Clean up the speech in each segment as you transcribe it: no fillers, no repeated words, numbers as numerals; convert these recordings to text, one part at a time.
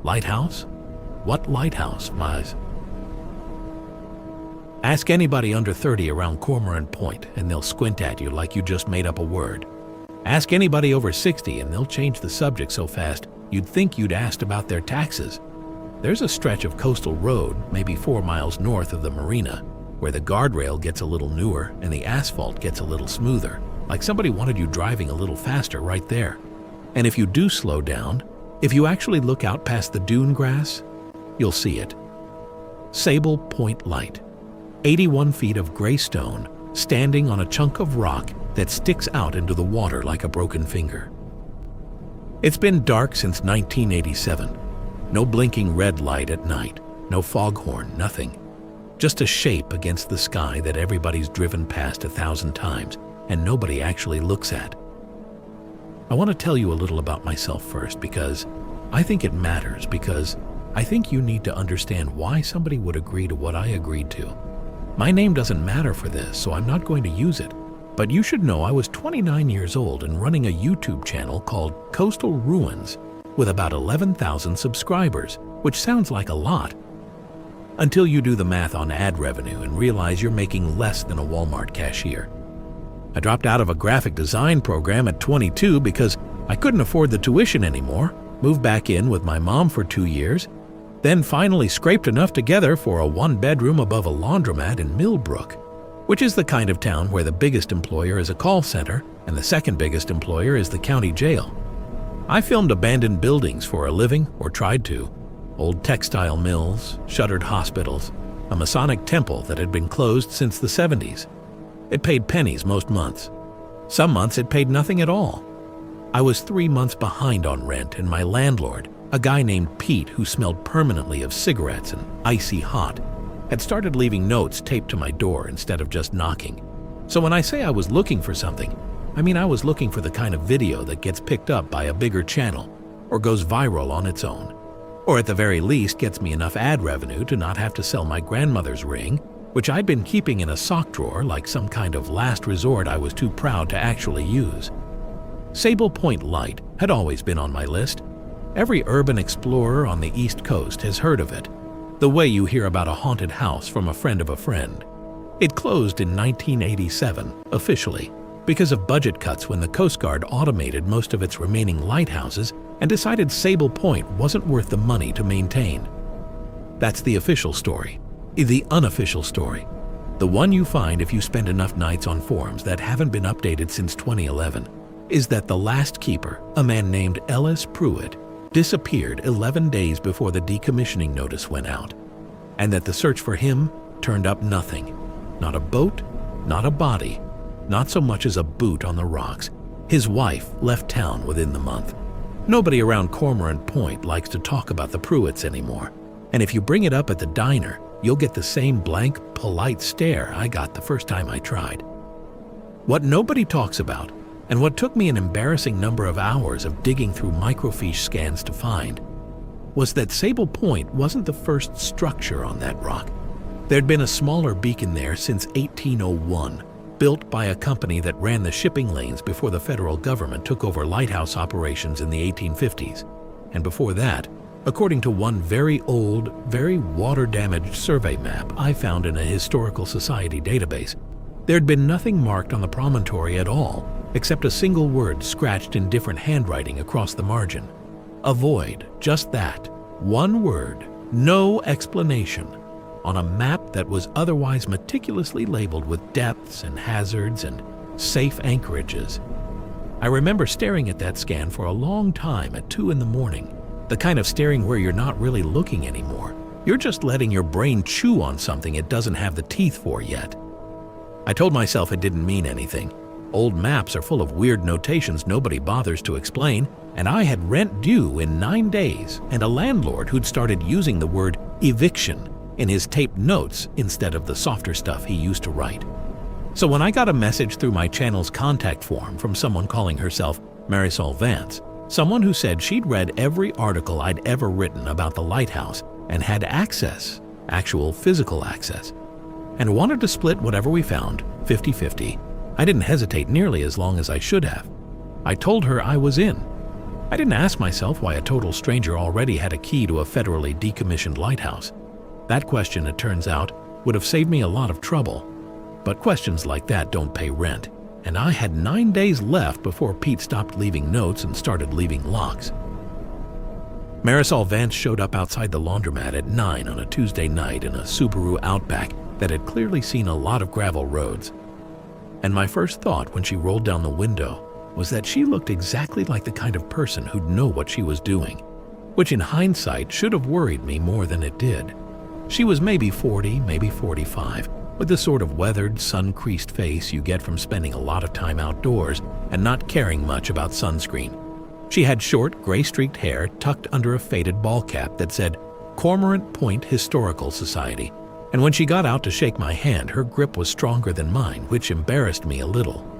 Lighthouse? What lighthouse, Mize? Ask anybody under 30 around Cormorant Point and they'll squint at you like you just made up a word. Ask anybody over 60 and they'll change the subject so fast you'd think you'd asked about their taxes. There's a stretch of coastal road, maybe 4 miles north of the marina, where the guardrail gets a little newer and the asphalt gets a little smoother, like somebody wanted you driving a little faster right there. And if you do slow down, if you actually look out past the dune grass, you'll see it. Sable Point Light. 81 feet of gray stone standing on a chunk of rock that sticks out into the water like a broken finger. It's been dark since 1987. No blinking red light at night, no foghorn, nothing. Just a shape against the sky that everybody's driven past 1,000 times and nobody actually looks at. I want to tell you a little about myself first because I think it matters, because I think you need to understand why somebody would agree to what I agreed to. My name doesn't matter for this, so I'm not going to use it. But you should know I was 29 years old and running a YouTube channel called Coastal Ruins with about 11,000 subscribers, which sounds like a lot. Until you do the math on ad revenue and realize you're making less than a Walmart cashier. I dropped out of a graphic design program at 22 because I couldn't afford the tuition anymore, moved back in with my mom for 2 years, then finally scraped enough together for a 1-bedroom above a laundromat in Millbrook, which is the kind of town where the biggest employer is a call center and the second biggest employer is the county jail. I filmed abandoned buildings for a living, or tried to. Old textile mills, shuttered hospitals, a Masonic temple that had been closed since the 70s. It paid pennies most months. Some months it paid nothing at all. I was 3 months behind on rent, and my landlord, a guy named Pete who smelled permanently of cigarettes and icy hot, had started leaving notes taped to my door instead of just knocking. So when I say I was looking for something, I mean I was looking for the kind of video that gets picked up by a bigger channel or goes viral on its own, or at the very least gets me enough ad revenue to not have to sell my grandmother's ring, which I'd been keeping in a sock drawer like some kind of last resort I was too proud to actually use. Sable Point Light had always been on my list. Every urban explorer on the East Coast has heard of it, the way you hear about a haunted house from a friend of a friend. It closed in 1987, officially, because of budget cuts when the Coast Guard automated most of its remaining lighthouses and decided Sable Point wasn't worth the money to maintain. That's the official story. The unofficial story, the one you find if you spend enough nights on forums that haven't been updated since 2011, is that the last keeper, a man named Ellis Pruitt, disappeared 11 days before the decommissioning notice went out, and that the search for him turned up nothing. Not a boat, not a body, not so much as a boot on the rocks. His wife left town within the month. Nobody around Cormorant Point likes to talk about the Pruitts anymore, and if you bring it up at the diner, you'll get the same blank, polite stare I got the first time I tried. What nobody talks about, and what took me an embarrassing number of hours of digging through microfiche scans to find, was that Sable Point wasn't the first structure on that rock. There'd been a smaller beacon there since 1801, built by a company that ran the shipping lanes before the federal government took over lighthouse operations in the 1850s. And before that, according to one very old, very water-damaged survey map I found in a historical society database, there'd been nothing marked on the promontory at all, except a single word scratched in different handwriting across the margin. Avoid, just that. One word, no explanation, on a map that was otherwise meticulously labeled with depths and hazards and safe anchorages. I remember staring at that scan for a long time at 2 in the morning, the kind of staring where you're not really looking anymore. You're just letting your brain chew on something it doesn't have the teeth for yet. I told myself it didn't mean anything. Old maps are full of weird notations nobody bothers to explain, and I had rent due in 9 days and a landlord who'd started using the word eviction in his taped notes instead of the softer stuff he used to write. So when I got a message through my channel's contact form from someone calling herself Marisol Vance, someone who said she'd read every article I'd ever written about the lighthouse and had access, actual physical access, and wanted to split whatever we found, 50-50, I didn't hesitate nearly as long as I should have. I told her I was in. I didn't ask myself why a total stranger already had a key to a federally decommissioned lighthouse. That question, it turns out, would have saved me a lot of trouble. But questions like that don't pay rent, and I had 9 days left before Pete stopped leaving notes and started leaving locks. Marisol Vance showed up outside the laundromat at 9 on a Tuesday night in a Subaru Outback that had clearly seen a lot of gravel roads. And my first thought when she rolled down the window was that she looked exactly like the kind of person who'd know what she was doing, which in hindsight should have worried me more than it did. She was maybe 40, maybe 45, with the sort of weathered, sun-creased face you get from spending a lot of time outdoors and not caring much about sunscreen. She had short, gray-streaked hair tucked under a faded ball cap that said Cormorant Point Historical Society, and when she got out to shake my hand, her grip was stronger than mine, which embarrassed me a little.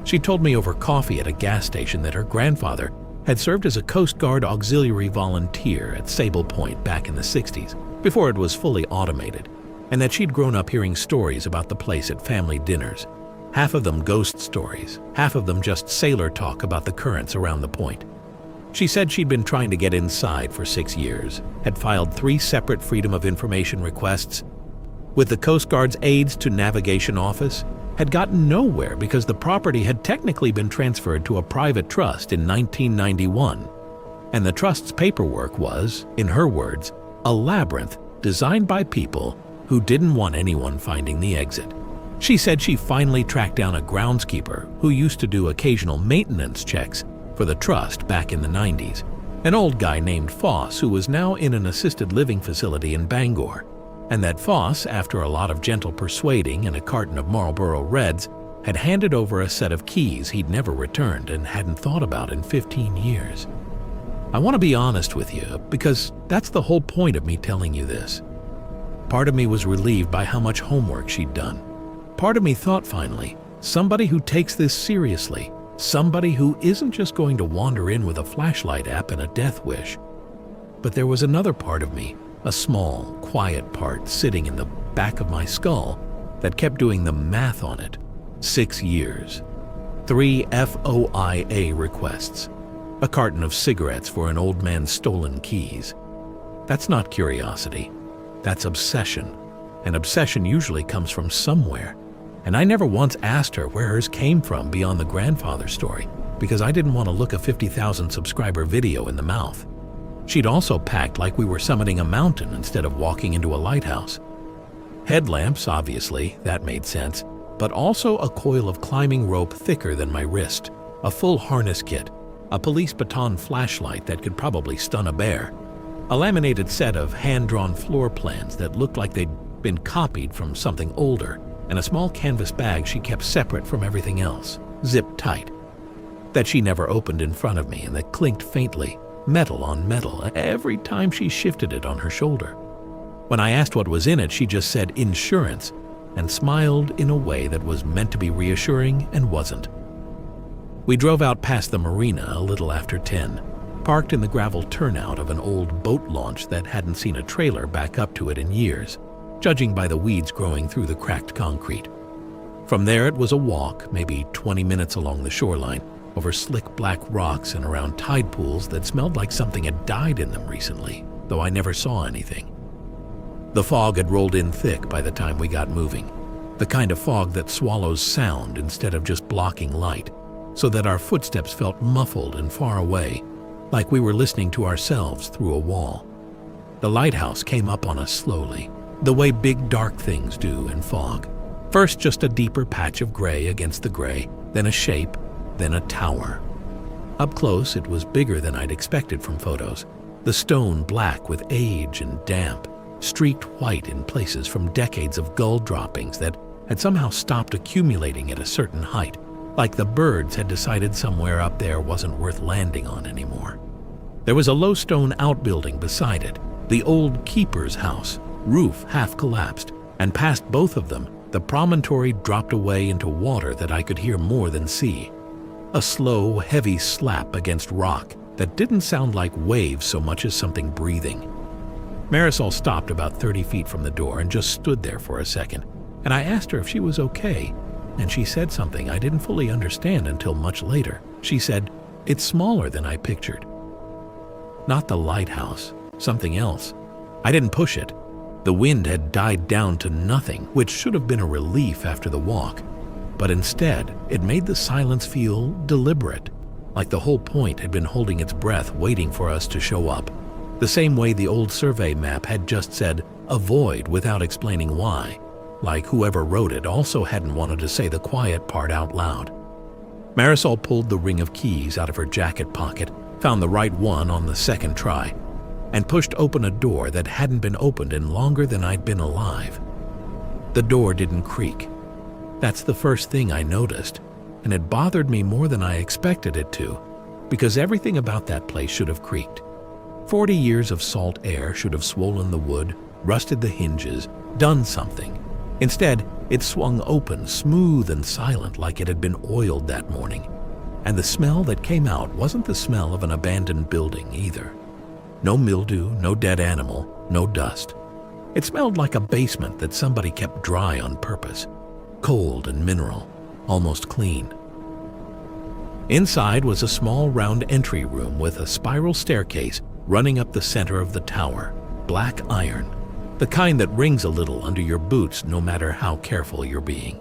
She told me over coffee at a gas station that her grandfather had served as a Coast Guard auxiliary volunteer at Sable Point back in the 60s, before it was fully automated, and that she'd grown up hearing stories about the place at family dinners. Half of them ghost stories, half of them just sailor talk about the currents around the point. She said she'd been trying to get inside for 6 years, had filed 3 separate Freedom of Information requests with the Coast Guard's Aids to Navigation Office, had gotten nowhere because the property had technically been transferred to a private trust in 1991. And the trust's paperwork was, in her words, a labyrinth designed by people who didn't want anyone finding the exit. She said she finally tracked down a groundskeeper who used to do occasional maintenance checks for the trust back in the 90s, an old guy named Foss who was now in an assisted living facility in Bangor, and that Foss, after a lot of gentle persuading and a carton of Marlboro Reds, had handed over a set of keys he'd never returned and hadn't thought about in 15 years. I want to be honest with you, because that's the whole point of me telling you this. Part of me was relieved by how much homework she'd done. Part of me thought finally, somebody who takes this seriously, somebody who isn't just going to wander in with a flashlight app and a death wish. But there was another part of me, a small, quiet part sitting in the back of my skull that kept doing the math on it. 6 years, 3 FOIA requests, a carton of cigarettes for an old man's stolen keys. That's not curiosity, that's obsession. And obsession usually comes from somewhere. And I never once asked her where hers came from beyond the grandfather story, because I didn't want to look a 50,000 subscriber video in the mouth. She'd also packed like we were summiting a mountain instead of walking into a lighthouse. Headlamps, obviously, that made sense, but also a coil of climbing rope thicker than my wrist, a full harness kit, a police baton flashlight that could probably stun a bear, a laminated set of hand-drawn floor plans that looked like they'd been copied from something older, and a small canvas bag she kept separate from everything else, zipped tight, that she never opened in front of me and that clinked faintly, metal on metal, every time she shifted it on her shoulder. When I asked what was in it, she just said insurance and smiled in a way that was meant to be reassuring and wasn't. We drove out past the marina a little after 10, parked in the gravel turnout of an old boat launch that hadn't seen a trailer back up to it in years, judging by the weeds growing through the cracked concrete. From there it was a walk, maybe 20 minutes along the shoreline, over slick black rocks and around tide pools that smelled like something had died in them recently, though I never saw anything. The fog had rolled in thick by the time we got moving, the kind of fog that swallows sound instead of just blocking light, so that our footsteps felt muffled and far away, like we were listening to ourselves through a wall. The lighthouse came up on us slowly, the way big dark things do in fog. First just a deeper patch of gray against the gray, then a shape, then a tower. Up close, it was bigger than I'd expected from photos, the stone black with age and damp, streaked white in places from decades of gull droppings that had somehow stopped accumulating at a certain height, like the birds had decided somewhere up there wasn't worth landing on anymore. There was a low stone outbuilding beside it, the old keeper's house, roof half collapsed, and past both of them, the promontory dropped away into water that I could hear more than see. A slow, heavy slap against rock that didn't sound like waves so much as something breathing. Marisol stopped about 30 feet from the door and just stood there for a second, and I asked her if she was okay, and she said something I didn't fully understand until much later. She said, It's smaller than I pictured. Not the lighthouse, something else. I didn't push it. The wind had died down to nothing, which should have been a relief after the walk. But instead, it made the silence feel deliberate, like the whole point had been holding its breath waiting for us to show up. The same way the old survey map had just said, avoid without explaining why. Like whoever wrote it also hadn't wanted to say the quiet part out loud. Marisol pulled the ring of keys out of her jacket pocket, found the right one on the second try, and pushed open a door that hadn't been opened in longer than I'd been alive. The door didn't creak. That's the first thing I noticed, and it bothered me more than I expected it to, because everything about that place should have creaked. 40 years of salt air should have swollen the wood, rusted the hinges, done something. Instead, it swung open, smooth and silent like it had been oiled that morning. And the smell that came out wasn't the smell of an abandoned building either. No mildew, no dead animal, no dust. It smelled like a basement that somebody kept dry on purpose. Cold and mineral, almost clean. Inside was a small round entry room with a spiral staircase running up the center of the tower, black iron, the kind that rings a little under your boots no matter how careful you're being.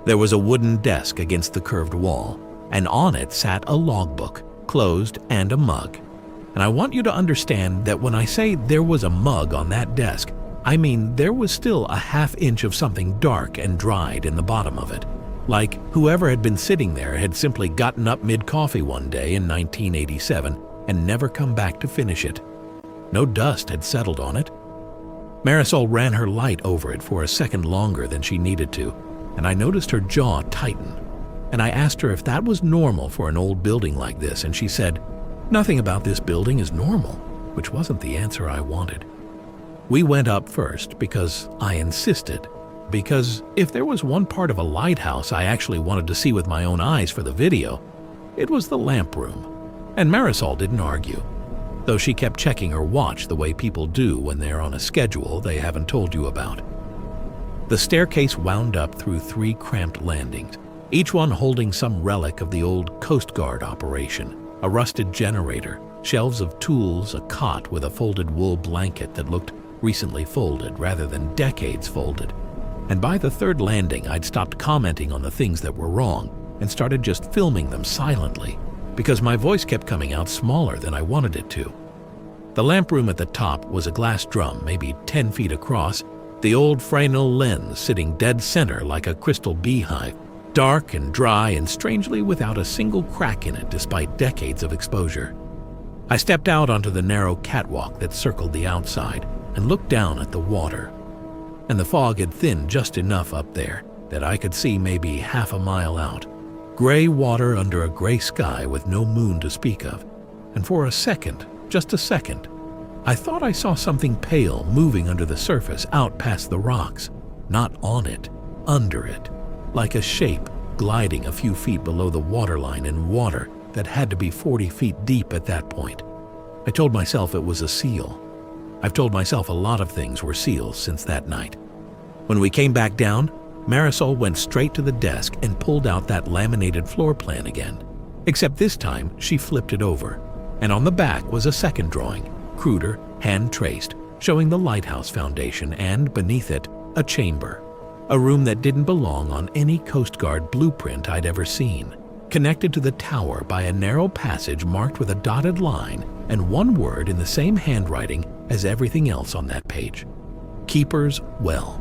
There was a wooden desk against the curved wall, and on it sat a logbook, closed, and a mug. And I want you to understand that when I say there was a mug on that desk, I mean there was still a half-inch of something dark and dried in the bottom of it. Like whoever had been sitting there had simply gotten up mid-coffee one day in 1987 and never come back to finish it. No dust had settled on it. Marisol ran her light over it for a second longer than she needed to, and I noticed her jaw tighten. And I asked her if that was normal for an old building like this, and she said, "Nothing about this building is normal," which wasn't the answer I wanted. We went up first because I insisted, because if there was one part of a lighthouse I actually wanted to see with my own eyes for the video, it was the lamp room. And Marisol didn't argue, though she kept checking her watch the way people do when they're on a schedule they haven't told you about. The staircase wound up through 3 cramped landings, each one holding some relic of the old Coast Guard operation, a rusted generator, shelves of tools, a cot with a folded wool blanket that looked recently folded rather than decades folded. And by the 3rd landing, I'd stopped commenting on the things that were wrong and started just filming them silently, because my voice kept coming out smaller than I wanted it to. The lamp room at the top was a glass drum, maybe 10 feet across, the old Fresnel lens sitting dead center like a crystal beehive, dark and dry and strangely without a single crack in it despite decades of exposure. I stepped out onto the narrow catwalk that circled the outside and looked down at the water. And the fog had thinned just enough up there that I could see maybe half a mile out. Gray water under a gray sky with no moon to speak of. And for a second, just a second, I thought I saw something pale moving under the surface out past the rocks. Not on it, under it. Like a shape gliding a few feet below the waterline in water that had to be 40 feet deep at that point. I told myself it was a seal. I've told myself a lot of things were seals since that night. When we came back down, Marisol went straight to the desk and pulled out that laminated floor plan again. Except this time, she flipped it over. And on the back was a second drawing, cruder, hand-traced, showing the lighthouse foundation and, beneath it, a chamber. A room that didn't belong on any Coast Guard blueprint I'd ever seen. Connected to the tower by a narrow passage marked with a dotted line and one word in the same handwriting as everything else on that page. Keeper's Well.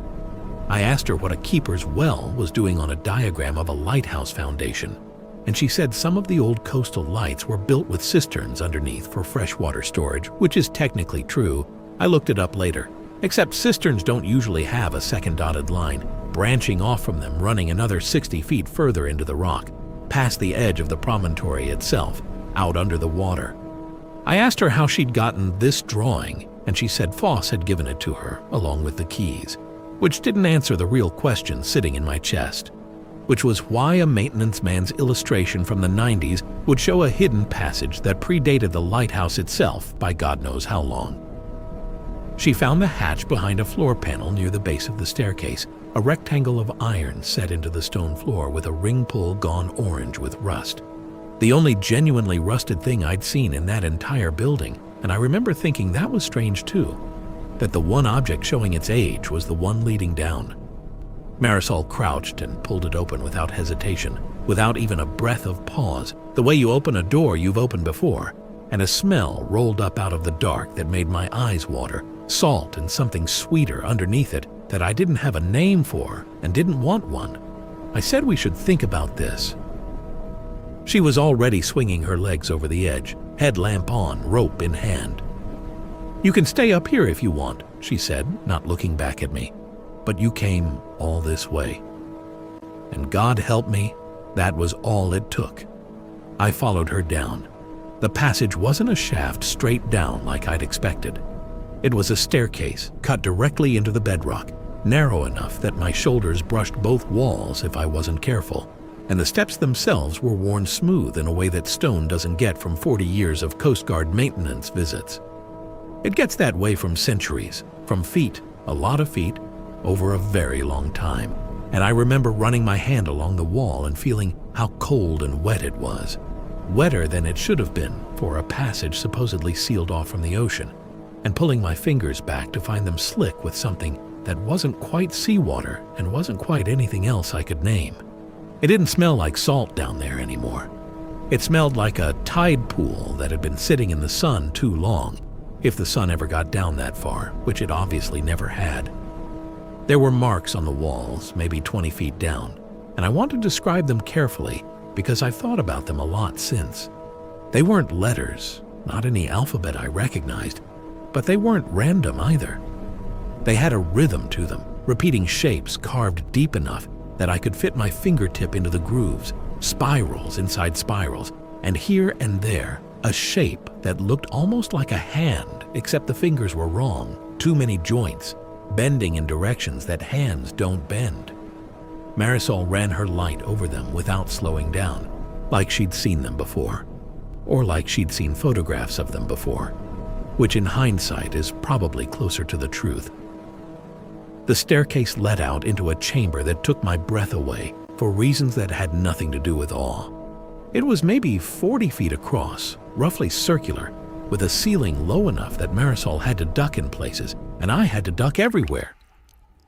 I asked her what a keeper's well was doing on a diagram of a lighthouse foundation, and she said some of the old coastal lights were built with cisterns underneath for freshwater storage, which is technically true. I looked it up later, except cisterns don't usually have a second dotted line, branching off from them running another 60 feet further into the rock, past the edge of the promontory itself, out under the water. I asked her how she'd gotten this drawing, and she said Foss had given it to her, along with the keys, which didn't answer the real question sitting in my chest, which was why a maintenance man's illustration from the 90s would show a hidden passage that predated the lighthouse itself by God knows how long. She found the hatch behind a floor panel near the base of the staircase, a rectangle of iron set into the stone floor with a ring pull gone orange with rust. The only genuinely rusted thing I'd seen in that entire building, and I remember thinking that was strange too, that the one object showing its age was the one leading down. Marisol crouched and pulled it open without hesitation, without even a breath of pause, the way you open a door you've opened before, and a smell rolled up out of the dark that made my eyes water, salt and something sweeter underneath it that I didn't have a name for and didn't want one. I said we should think about this. She was already swinging her legs over the edge, headlamp on, rope in hand. "You can stay up here if you want," she said, not looking back at me. "But you came all this way." And God help me, that was all it took. I followed her down. The passage wasn't a shaft straight down like I'd expected. It was a staircase cut directly into the bedrock, narrow enough that my shoulders brushed both walls if I wasn't careful, and the steps themselves were worn smooth in a way that stone doesn't get from 40 years of Coast Guard maintenance visits. It gets that way from centuries, from feet, a lot of feet, over a very long time. And I remember running my hand along the wall and feeling how cold and wet it was. Wetter than it should have been for a passage supposedly sealed off from the ocean, and pulling my fingers back to find them slick with something that wasn't quite seawater and wasn't quite anything else I could name. It didn't smell like salt down there anymore. It smelled like a tide pool that had been sitting in the sun too long, if the sun ever got down that far, which it obviously never had. There were marks on the walls, maybe 20 feet down, and I want to describe them carefully because I've thought about them a lot since. They weren't letters, not any alphabet I recognized, but they weren't random either. They had a rhythm to them, repeating shapes carved deep enough that I could fit my fingertip into the grooves, spirals inside spirals, and here and there, a shape that looked almost like a hand, except the fingers were wrong, too many joints, bending in directions that hands don't bend. Marisol ran her light over them without slowing down, like she'd seen them before, or like she'd seen photographs of them before, which in hindsight is probably closer to the truth. The staircase led out into a chamber that took my breath away for reasons that had nothing to do with awe. It was maybe 40 feet across, roughly circular, with a ceiling low enough that Marisol had to duck in places, and I had to duck everywhere.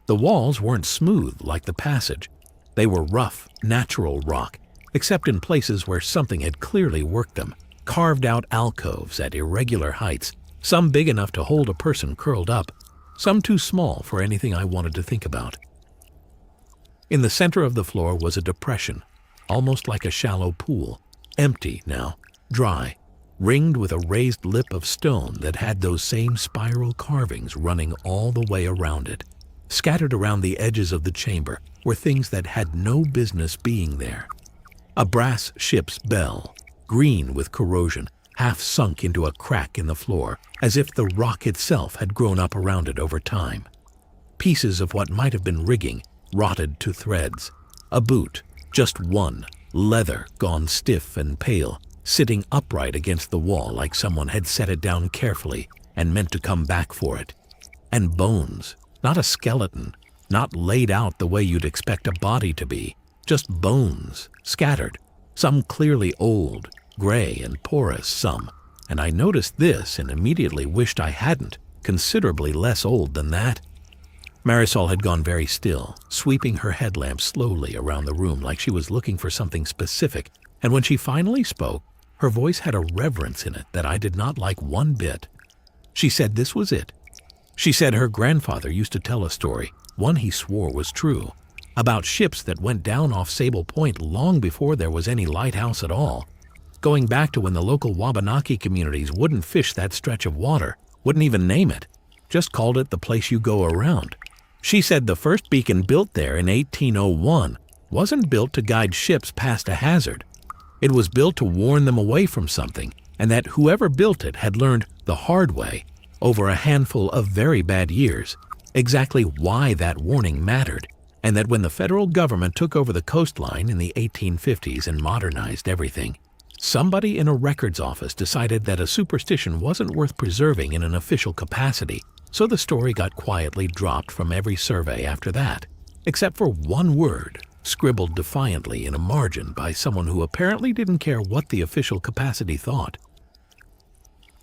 The walls weren't smooth like the passage. They were rough, natural rock, except in places where something had clearly worked them, carved out alcoves at irregular heights, some big enough to hold a person curled up, some too small for anything I wanted to think about. In the center of the floor was a depression, almost like a shallow pool, empty now, dry, ringed with a raised lip of stone that had those same spiral carvings running all the way around it. Scattered around the edges of the chamber were things that had no business being there. A brass ship's bell, green with corrosion, half sunk into a crack in the floor, as if the rock itself had grown up around it over time. Pieces of what might have been rigging, rotted to threads. A boot, just one, leather gone stiff and pale, sitting upright against the wall like someone had set it down carefully and meant to come back for it. And bones, not a skeleton, not laid out the way you'd expect a body to be, just bones, scattered, some clearly old, gray and porous some, and I noticed this and immediately wished I hadn't, considerably less old than that. Marisol had gone very still, sweeping her headlamp slowly around the room like she was looking for something specific, and when she finally spoke, her voice had a reverence in it that I did not like one bit. She said this was it. She said her grandfather used to tell a story, one he swore was true, about ships that went down off Sable Point long before there was any lighthouse at all, going back to when the local Wabanaki communities wouldn't fish that stretch of water, wouldn't even name it, just called it the place you go around. She said the first beacon built there in 1801 wasn't built to guide ships past a hazard. It was built to warn them away from something, and that whoever built it had learned the hard way, over a handful of very bad years, exactly why that warning mattered, and that when the federal government took over the coastline in the 1850s and modernized everything, somebody in a records office decided that a superstition wasn't worth preserving in an official capacity, so the story got quietly dropped from every survey after that, except for one word, scribbled defiantly in a margin by someone who apparently didn't care what the official capacity thought.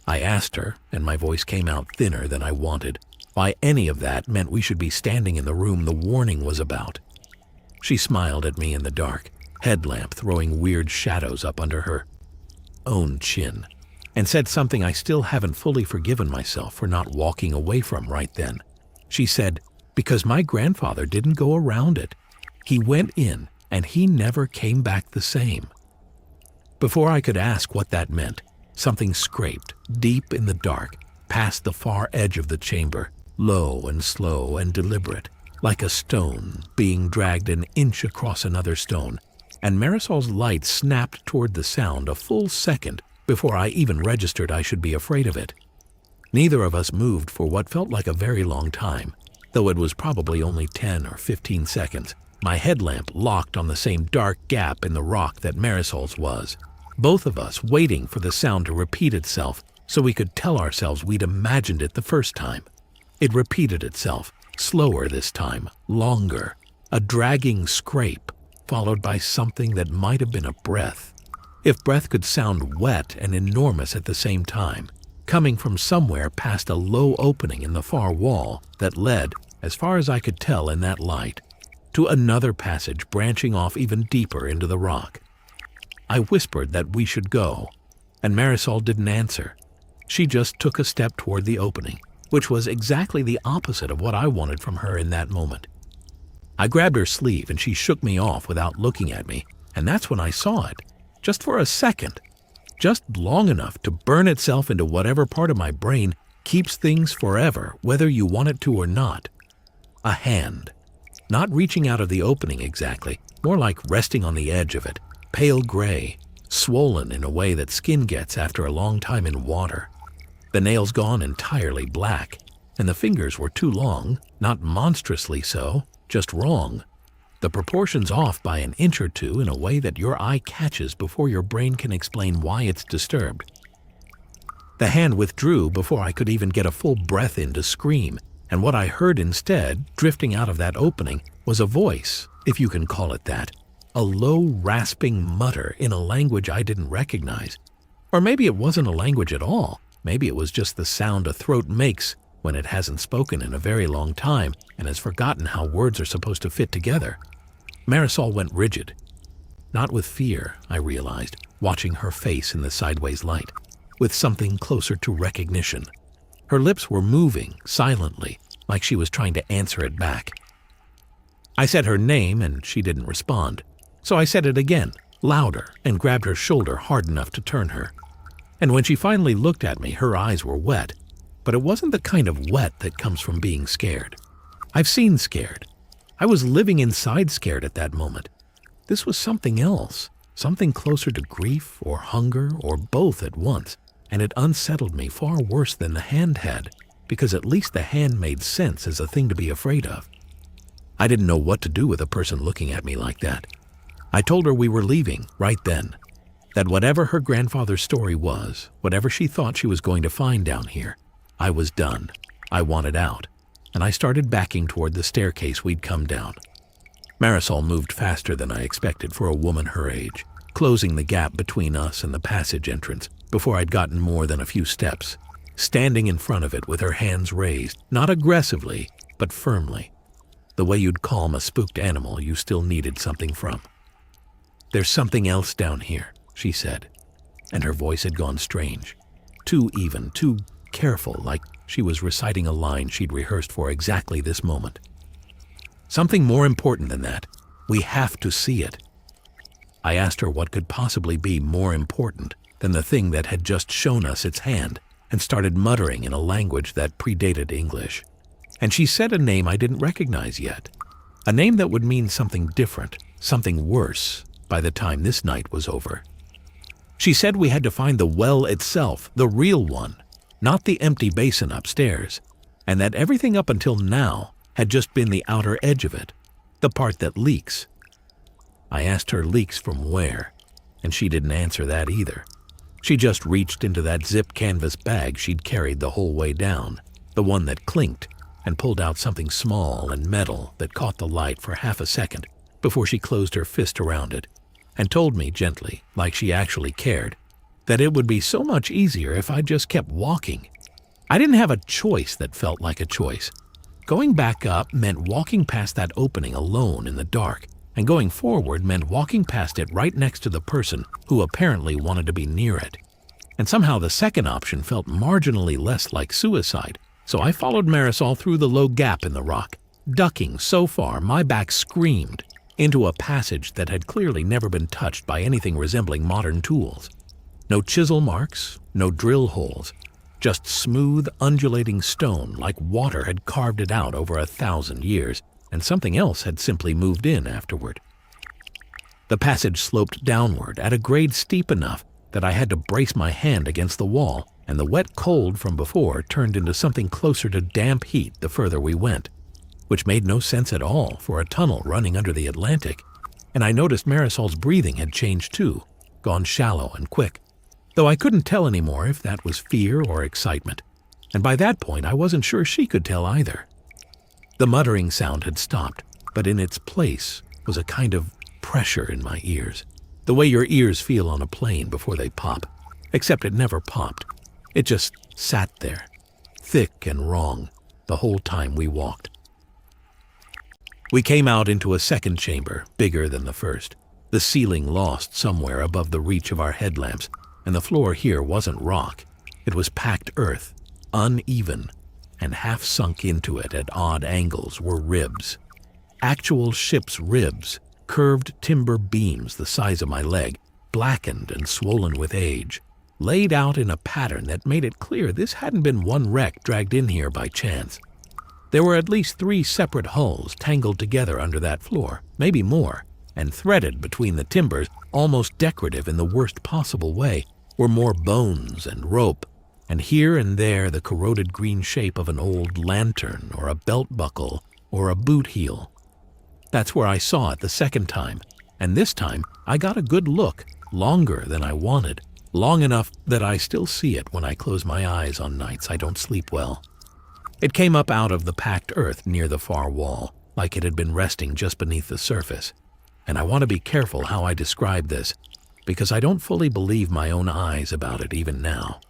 I asked her, and my voice came out thinner than I wanted, why any of that meant we should be standing in the room the warning was about. She smiled at me in the dark, headlamp throwing weird shadows up under her own chin, and said something I still haven't fully forgiven myself for not walking away from right then. She said, "Because my grandfather didn't go around it. He went in, and he never came back the same." Before I could ask what that meant, something scraped, deep in the dark, past the far edge of the chamber, low and slow and deliberate, like a stone being dragged an inch across another stone, and Marisol's light snapped toward the sound a full second before I even registered I should be afraid of it. Neither of us moved for what felt like a very long time, though it was probably only 10 or 15 seconds. My headlamp locked on the same dark gap in the rock that Marisol's was, both of us waiting for the sound to repeat itself so we could tell ourselves we'd imagined it the first time. It repeated itself, slower this time, longer, a dragging scrape, followed by something that might have been a breath. If breath could sound wet and enormous at the same time, coming from somewhere past a low opening in the far wall that led, as far as I could tell in that light, to another passage branching off even deeper into the rock. I whispered that we should go, and Marisol didn't answer. She just took a step toward the opening, which was exactly the opposite of what I wanted from her in that moment. I grabbed her sleeve and she shook me off without looking at me, and that's when I saw it, just for a second, just long enough to burn itself into whatever part of my brain keeps things forever, whether you want it to or not. A hand. Not reaching out of the opening exactly, more like resting on the edge of it, pale gray, swollen in a way that skin gets after a long time in water. The nails gone entirely black, and the fingers were too long, not monstrously so, just wrong. The proportions off by an inch or two in a way that your eye catches before your brain can explain why it's disturbed. The hand withdrew before I could even get a full breath in to scream, and what I heard instead, drifting out of that opening, was a voice, if you can call it that, a low, rasping mutter in a language I didn't recognize. Or maybe it wasn't a language at all. Maybe it was just the sound a throat makes when it hasn't spoken in a very long time and has forgotten how words are supposed to fit together. Marisol went rigid. Not with fear, I realized, watching her face in the sideways light, with something closer to recognition. Her lips were moving, silently, like she was trying to answer it back. I said her name and she didn't respond, so I said it again, louder, and grabbed her shoulder hard enough to turn her. And when she finally looked at me, her eyes were wet, but it wasn't the kind of wet that comes from being scared. I've seen scared. I was living inside scared at that moment. This was something else, something closer to grief or hunger or both at once, and it unsettled me far worse than the hand had, because at least the hand made sense as a thing to be afraid of. I didn't know what to do with a person looking at me like that. I told her we were leaving right then, that whatever her grandfather's story was, whatever she thought she was going to find down here, I was done. I wanted out, and I started backing toward the staircase we'd come down. Marisol moved faster than I expected for a woman her age, closing the gap between us and the passage entrance before I'd gotten more than a few steps, standing in front of it with her hands raised, not aggressively, but firmly, the way you'd calm a spooked animal you still needed something from. "There's something else down here," she said, and her voice had gone strange, too even, too careful, like she was reciting a line she'd rehearsed for exactly this moment. "Something more important than that. We have to see it." I asked her what could possibly be more important than the thing that had just shown us its hand, and started muttering in a language that predated English. And she said a name I didn't recognize yet, a name that would mean something different, something worse, by the time this night was over. She said we had to find the well itself, the real one, not the empty basin upstairs, and that everything up until now had just been the outer edge of it, the part that leaks. I asked her leaks from where, and she didn't answer that either. She just reached into that zipped canvas bag she'd carried the whole way down, the one that clinked, and pulled out something small and metal that caught the light for half a second, before she closed her fist around it and told me gently, like she actually cared, that it would be so much easier if I just kept walking. I didn't have a choice that felt like a choice. Going back up meant walking past that opening alone in the dark, and going forward meant walking past it right next to the person who apparently wanted to be near it. And somehow the second option felt marginally less like suicide, so I followed Marisol through the low gap in the rock, ducking so far my back screamed, into a passage that had clearly never been touched by anything resembling modern tools. No chisel marks, no drill holes, just smooth, undulating stone like water had carved it out over 1,000 years, and something else had simply moved in afterward. The passage sloped downward at a grade steep enough that I had to brace my hand against the wall, and the wet cold from before turned into something closer to damp heat the further we went, which made no sense at all for a tunnel running under the Atlantic, and I noticed Marisol's breathing had changed too, gone shallow and quick, though I couldn't tell anymore if that was fear or excitement, and by that point I wasn't sure she could tell either. The muttering sound had stopped, but in its place was a kind of pressure in my ears, the way your ears feel on a plane before they pop, except it never popped. It just sat there, thick and wrong, the whole time we walked. We came out into a second chamber, bigger than the first, the ceiling lost somewhere above the reach of our headlamps, and the floor here wasn't rock. It was packed earth, uneven, and half sunk into it at odd angles were ribs. Actual ship's ribs, curved timber beams the size of my leg, blackened and swollen with age, laid out in a pattern that made it clear this hadn't been one wreck dragged in here by chance. There were at least 3 separate hulls tangled together under that floor, maybe more, and threaded between the timbers, almost decorative in the worst possible way, were more bones and rope, and here and there the corroded green shape of an old lantern or a belt buckle or a boot heel. That's where I saw it the second time, and this time I got a good look, longer than I wanted, long enough that I still see it when I close my eyes on nights I don't sleep well. It came up out of the packed earth near the far wall, like it had been resting just beneath the surface. And I want to be careful how I describe this, because I don't fully believe my own eyes about it even now.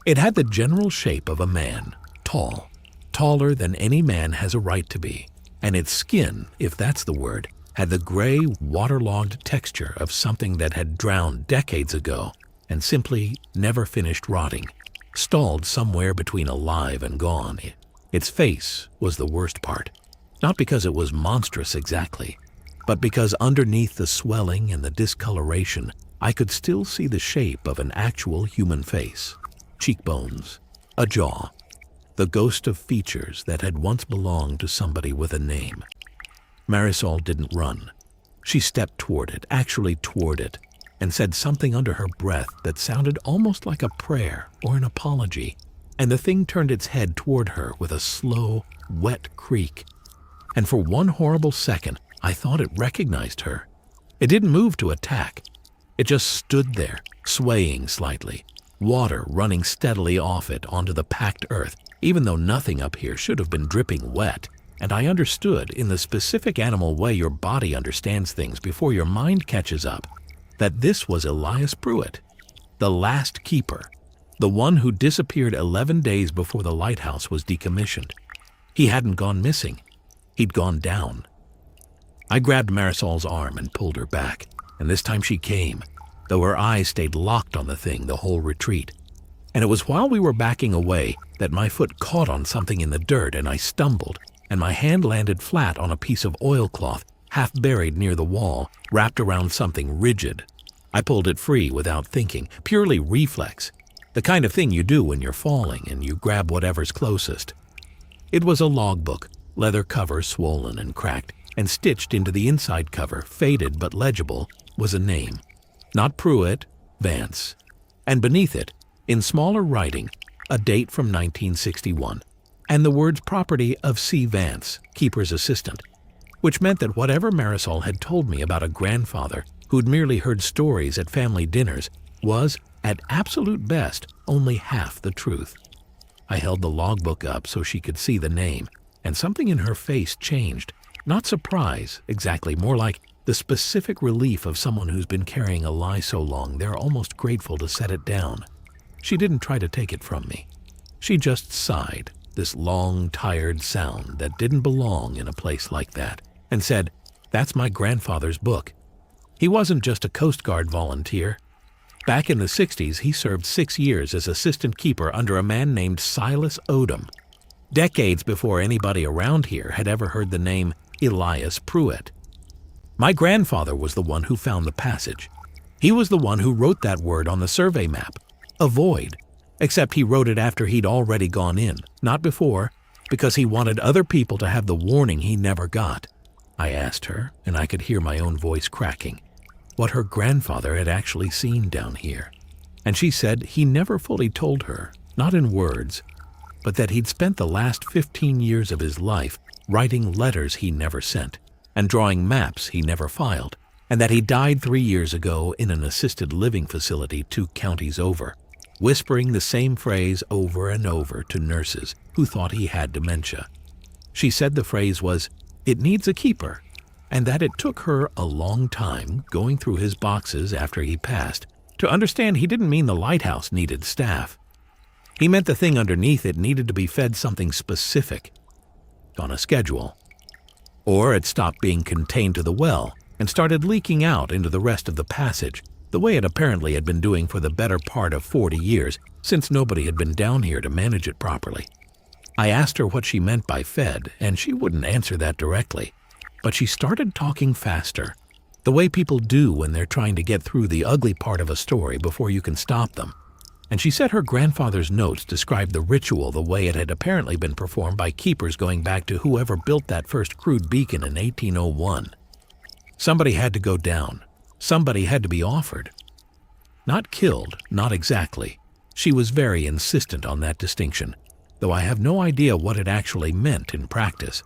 It had the general shape of a man, tall, taller than any man has a right to be, and its skin, if that's the word, had the gray, waterlogged texture of something that had drowned decades ago and simply never finished rotting, stalled somewhere between alive and gone. Its face was the worst part, not because it was monstrous exactly, but because underneath the swelling and the discoloration, I could still see the shape of an actual human face, cheekbones, a jaw, the ghost of features that had once belonged to somebody with a name. Marisol didn't run. She stepped toward it, actually toward it, and said something under her breath that sounded almost like a prayer or an apology, and the thing turned its head toward her with a slow, wet creak. And for one horrible second, I thought it recognized her. It didn't move to attack. It just stood there, swaying slightly, water running steadily off it onto the packed earth, even though nothing up here should have been dripping wet. And I understood, in the specific animal way your body understands things before your mind catches up, that this was Elias Pruitt, the last keeper, the one who disappeared 11 days before the lighthouse was decommissioned. He hadn't gone missing. He'd gone down. I grabbed Marisol's arm and pulled her back, and this time she came, though her eyes stayed locked on the thing the whole retreat. And it was while we were backing away that my foot caught on something in the dirt and I stumbled, and my hand landed flat on a piece of oilcloth half buried near the wall, wrapped around something rigid. I pulled it free without thinking, purely reflex, the kind of thing you do when you're falling and you grab whatever's closest. It was a logbook, leather cover swollen and cracked, and stitched into the inside cover, faded but legible, was a name. Not Pruitt, Vance. And beneath it, in smaller writing, a date from 1961, and the words property of C. Vance, keeper's assistant, which meant that whatever Marisol had told me about a grandfather who'd merely heard stories at family dinners was, at absolute best, only half the truth. I held the logbook up so she could see the name, and something in her face changed, Not surprise, exactly, more like the specific relief of someone who's been carrying a lie so long they're almost grateful to set it down. She didn't try to take it from me. She just sighed, this long, tired sound that didn't belong in a place like that, and said, "That's my grandfather's book. He wasn't just a Coast Guard volunteer. Back in the 60s, he served 6 years as assistant keeper under a man named Silas Odom, decades before anybody around here had ever heard the name Elias Pruitt. My grandfather was the one who found the passage. He was the one who wrote that word on the survey map, avoid, except he wrote it after he'd already gone in, not before, because he wanted other people to have the warning he never got." I asked her, and I could hear my own voice cracking, what her grandfather had actually seen down here. And she said he never fully told her, not in words, but that he'd spent the last 15 years of his life writing letters he never sent and drawing maps he never filed, and that he died 3 years ago in an assisted living facility 2 counties over, whispering the same phrase over and over to nurses who thought he had dementia. She said the phrase was, "It needs a keeper," and that it took her a long time going through his boxes after he passed to understand he didn't mean the lighthouse needed staff. He meant the thing underneath it needed to be fed something specific, on a schedule. Or it stopped being contained to the well and started leaking out into the rest of the passage, the way it apparently had been doing for the better part of 40 years, since nobody had been down here to manage it properly. I asked her what she meant by fed, and she wouldn't answer that directly, but she started talking faster, the way people do when they're trying to get through the ugly part of a story before you can stop them. And she said her grandfather's notes described the ritual the way it had apparently been performed by keepers going back to whoever built that first crude beacon in 1801. Somebody had to go down. Somebody had to be offered. Not killed, not exactly. She was very insistent on that distinction, though I have no idea what it actually meant in practice.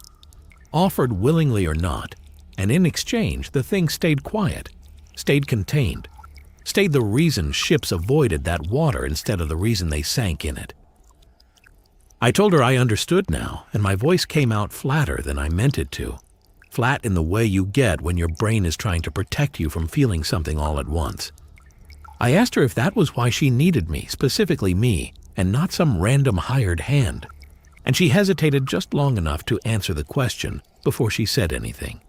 Offered willingly or not, and in exchange the thing stayed quiet, stayed contained, stayed the reason ships avoided that water instead of the reason they sank in it. I told her I understood now, and my voice came out flatter than I meant it to. Flat in the way you get when your brain is trying to protect you from feeling something all at once. I asked her if that was why she needed me, specifically me, and not some random hired hand, and she hesitated just long enough to answer the question before she said anything.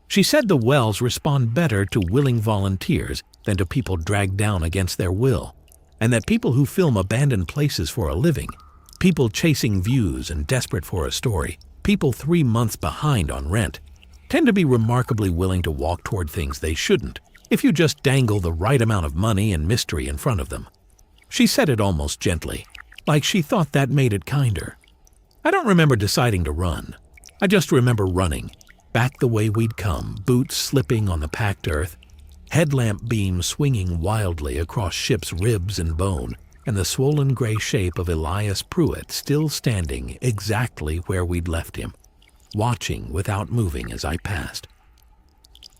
She said the wells respond better to willing volunteers than to people dragged down against their will, and that people who film abandoned places for a living, people chasing views and desperate for a story, people 3 months behind on rent, tend to be remarkably willing to walk toward things they shouldn't if you just dangle the right amount of money and mystery in front of them. She said it almost gently, like she thought that made it kinder. I don't remember deciding to run. I just remember running, back the way we'd come, boots slipping on the packed earth, headlamp beams swinging wildly across ship's ribs and bone, and the swollen gray shape of Elias Pruitt still standing exactly where we'd left him, watching without moving as I passed.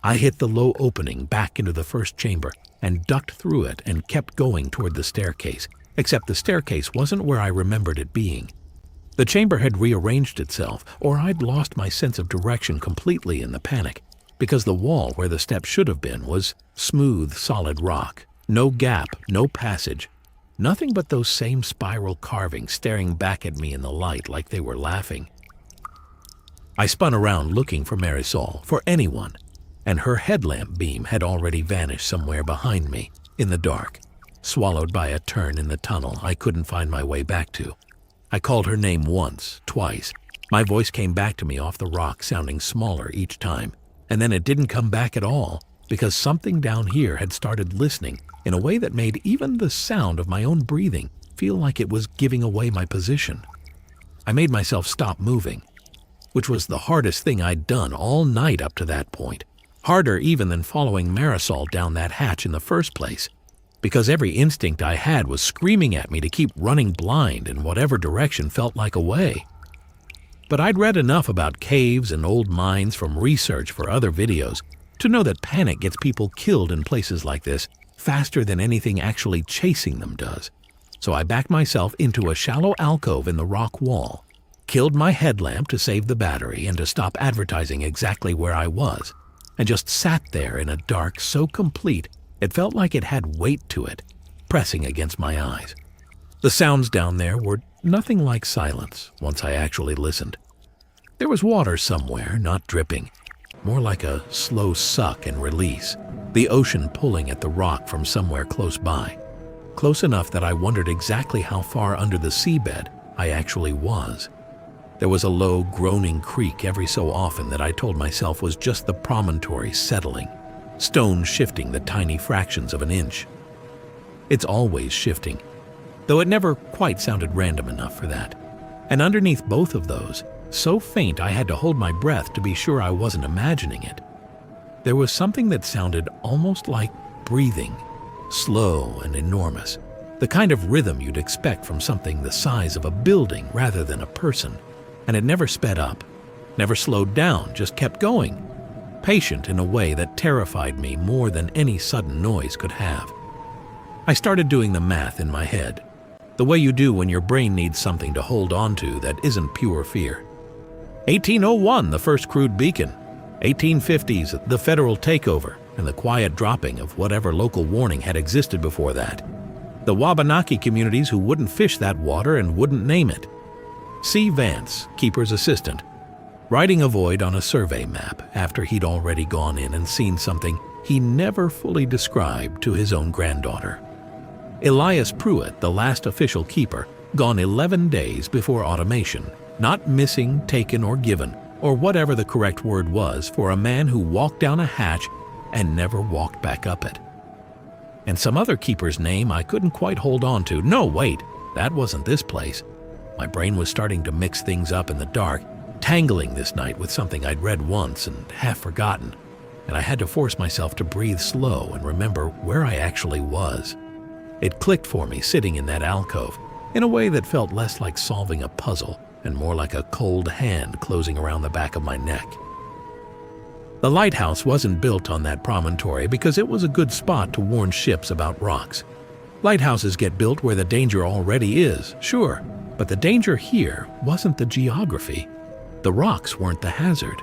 I hit the low opening back into the first chamber and ducked through it and kept going toward the staircase, except the staircase wasn't where I remembered it being. The chamber had rearranged itself, or I'd lost my sense of direction completely in the panic, because the wall where the steps should have been was smooth, solid rock. No gap, no passage, nothing but those same spiral carvings staring back at me in the light like they were laughing. I spun around looking for Marisol, for anyone, and her headlamp beam had already vanished somewhere behind me, in the dark, swallowed by a turn in the tunnel I couldn't find my way back to. I called her name once, twice. My voice came back to me off the rock, sounding smaller each time, and then it didn't come back at all, because something down here had started listening in a way that made even the sound of my own breathing feel like it was giving away my position. I made myself stop moving, which was the hardest thing I'd done all night up to that point, harder even than following Marisol down that hatch in the first place, because every instinct I had was screaming at me to keep running blind in whatever direction felt like a way. But I'd read enough about caves and old mines from research for other videos to know that panic gets people killed in places like this faster than anything actually chasing them does. So I backed myself into a shallow alcove in the rock wall, killed my headlamp to save the battery and to stop advertising exactly where I was, and just sat there in a dark so complete it felt like it had weight to it, pressing against my eyes. The sounds down there were nothing like silence once I actually listened. There was water somewhere, not dripping, more like a slow suck and release, the ocean pulling at the rock from somewhere close by, close enough that I wondered exactly how far under the seabed I actually was. There was a low, groaning creak every so often that I told myself was just the promontory settling, stones shifting the tiny fractions of an inch. It's always shifting, though it never quite sounded random enough for that. And underneath both of those, so faint I had to hold my breath to be sure I wasn't imagining it, there was something that sounded almost like breathing, slow and enormous, the kind of rhythm you'd expect from something the size of a building rather than a person. And it never sped up, never slowed down, just kept going, patient in a way that terrified me more than any sudden noise could have. I started doing the math in my head, the way you do when your brain needs something to hold on to that isn't pure fear. 1801, the first crude beacon. 1850s, the federal takeover and the quiet dropping of whatever local warning had existed before that. The Wabanaki communities who wouldn't fish that water and wouldn't name it. C. Vance, keeper's assistant, writing a void on a survey map after he'd already gone in and seen something he never fully described to his own granddaughter. Elias Pruitt, the last official keeper, gone 11 days before automation, not missing, taken, or given, or whatever the correct word was for a man who walked down a hatch and never walked back up it. And some other keeper's name I couldn't quite hold on to. No, wait, that wasn't this place. My brain was starting to mix things up in the dark, tangling this night with something I'd read once and half forgotten, and I had to force myself to breathe slow and remember where I actually was. It clicked for me sitting in that alcove, in a way that felt less like solving a puzzle and more like a cold hand closing around the back of my neck. The lighthouse wasn't built on that promontory because it was a good spot to warn ships about rocks. Lighthouses get built where the danger already is, sure, but the danger here wasn't the geography. The rocks weren't the hazard.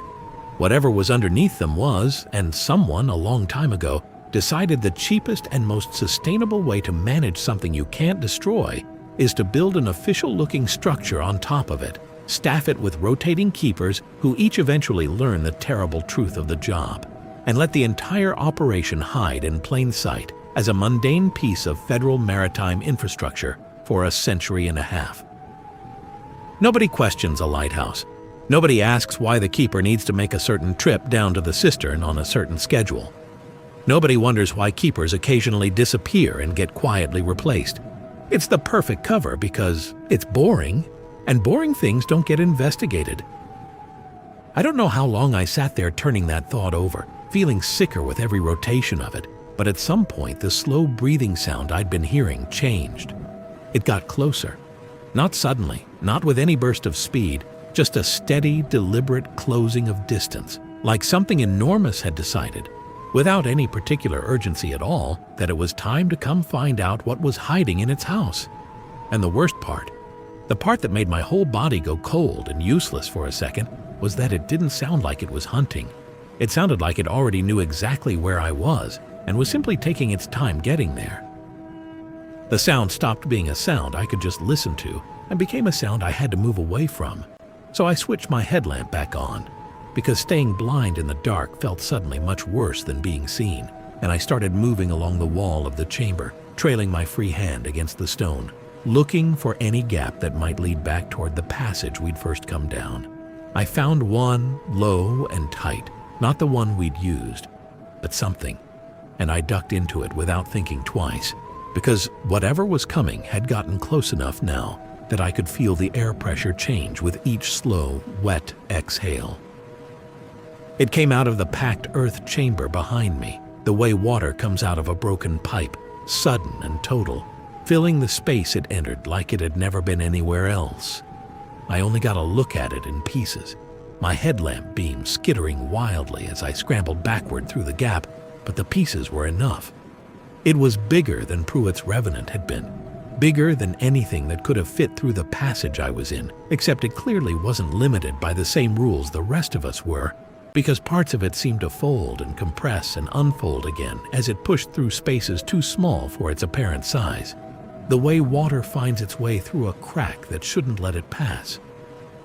Whatever was underneath them was, and someone a long time ago decided the cheapest and most sustainable way to manage something you can't destroy is to build an official-looking structure on top of it, staff it with rotating keepers who each eventually learn the terrible truth of the job, and let the entire operation hide in plain sight as a mundane piece of federal maritime infrastructure for a century and a half. Nobody questions a lighthouse. Nobody asks why the keeper needs to make a certain trip down to the cistern on a certain schedule. Nobody wonders why keepers occasionally disappear and get quietly replaced. It's the perfect cover because it's boring, and boring things don't get investigated. I don't know how long I sat there turning that thought over, feeling sicker with every rotation of it, but at some point the slow breathing sound I'd been hearing changed. It got closer. Not suddenly, not with any burst of speed, just a steady, deliberate closing of distance, like something enormous had decided, without any particular urgency at all, that it was time to come find out what was hiding in its house. And the worst part, the part that made my whole body go cold and useless for a second, was that it didn't sound like it was hunting. It sounded like it already knew exactly where I was and was simply taking its time getting there. The sound stopped being a sound I could just listen to and became a sound I had to move away from. So I switched my headlamp back on, because staying blind in the dark felt suddenly much worse than being seen, and I started moving along the wall of the chamber, trailing my free hand against the stone, looking for any gap that might lead back toward the passage we'd first come down. I found one, low and tight, not the one we'd used, but something, and I ducked into it without thinking twice, because whatever was coming had gotten close enough now that I could feel the air pressure change with each slow, wet exhale. It came out of the packed earth chamber behind me, the way water comes out of a broken pipe, sudden and total, filling the space it entered like it had never been anywhere else. I only got a look at it in pieces, my headlamp beam skittering wildly as I scrambled backward through the gap, but the pieces were enough. It was bigger than Pruitt's Revenant had been, bigger than anything that could have fit through the passage I was in, except it clearly wasn't limited by the same rules the rest of us were, because parts of it seemed to fold and compress and unfold again as it pushed through spaces too small for its apparent size. The way water finds its way through a crack that shouldn't let it pass.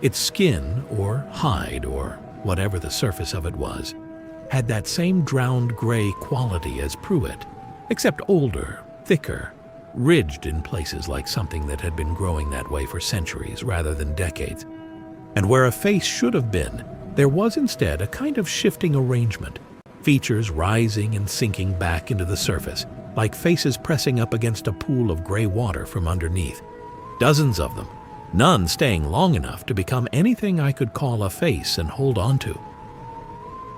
Its skin, or hide, or whatever the surface of it was, had that same drowned gray quality as Pruitt, except older, thicker, ridged in places like something that had been growing that way for centuries rather than decades. And where a face should have been, there was instead a kind of shifting arrangement, features rising and sinking back into the surface, like faces pressing up against a pool of gray water from underneath. Dozens of them, none staying long enough to become anything I could call a face and hold on to.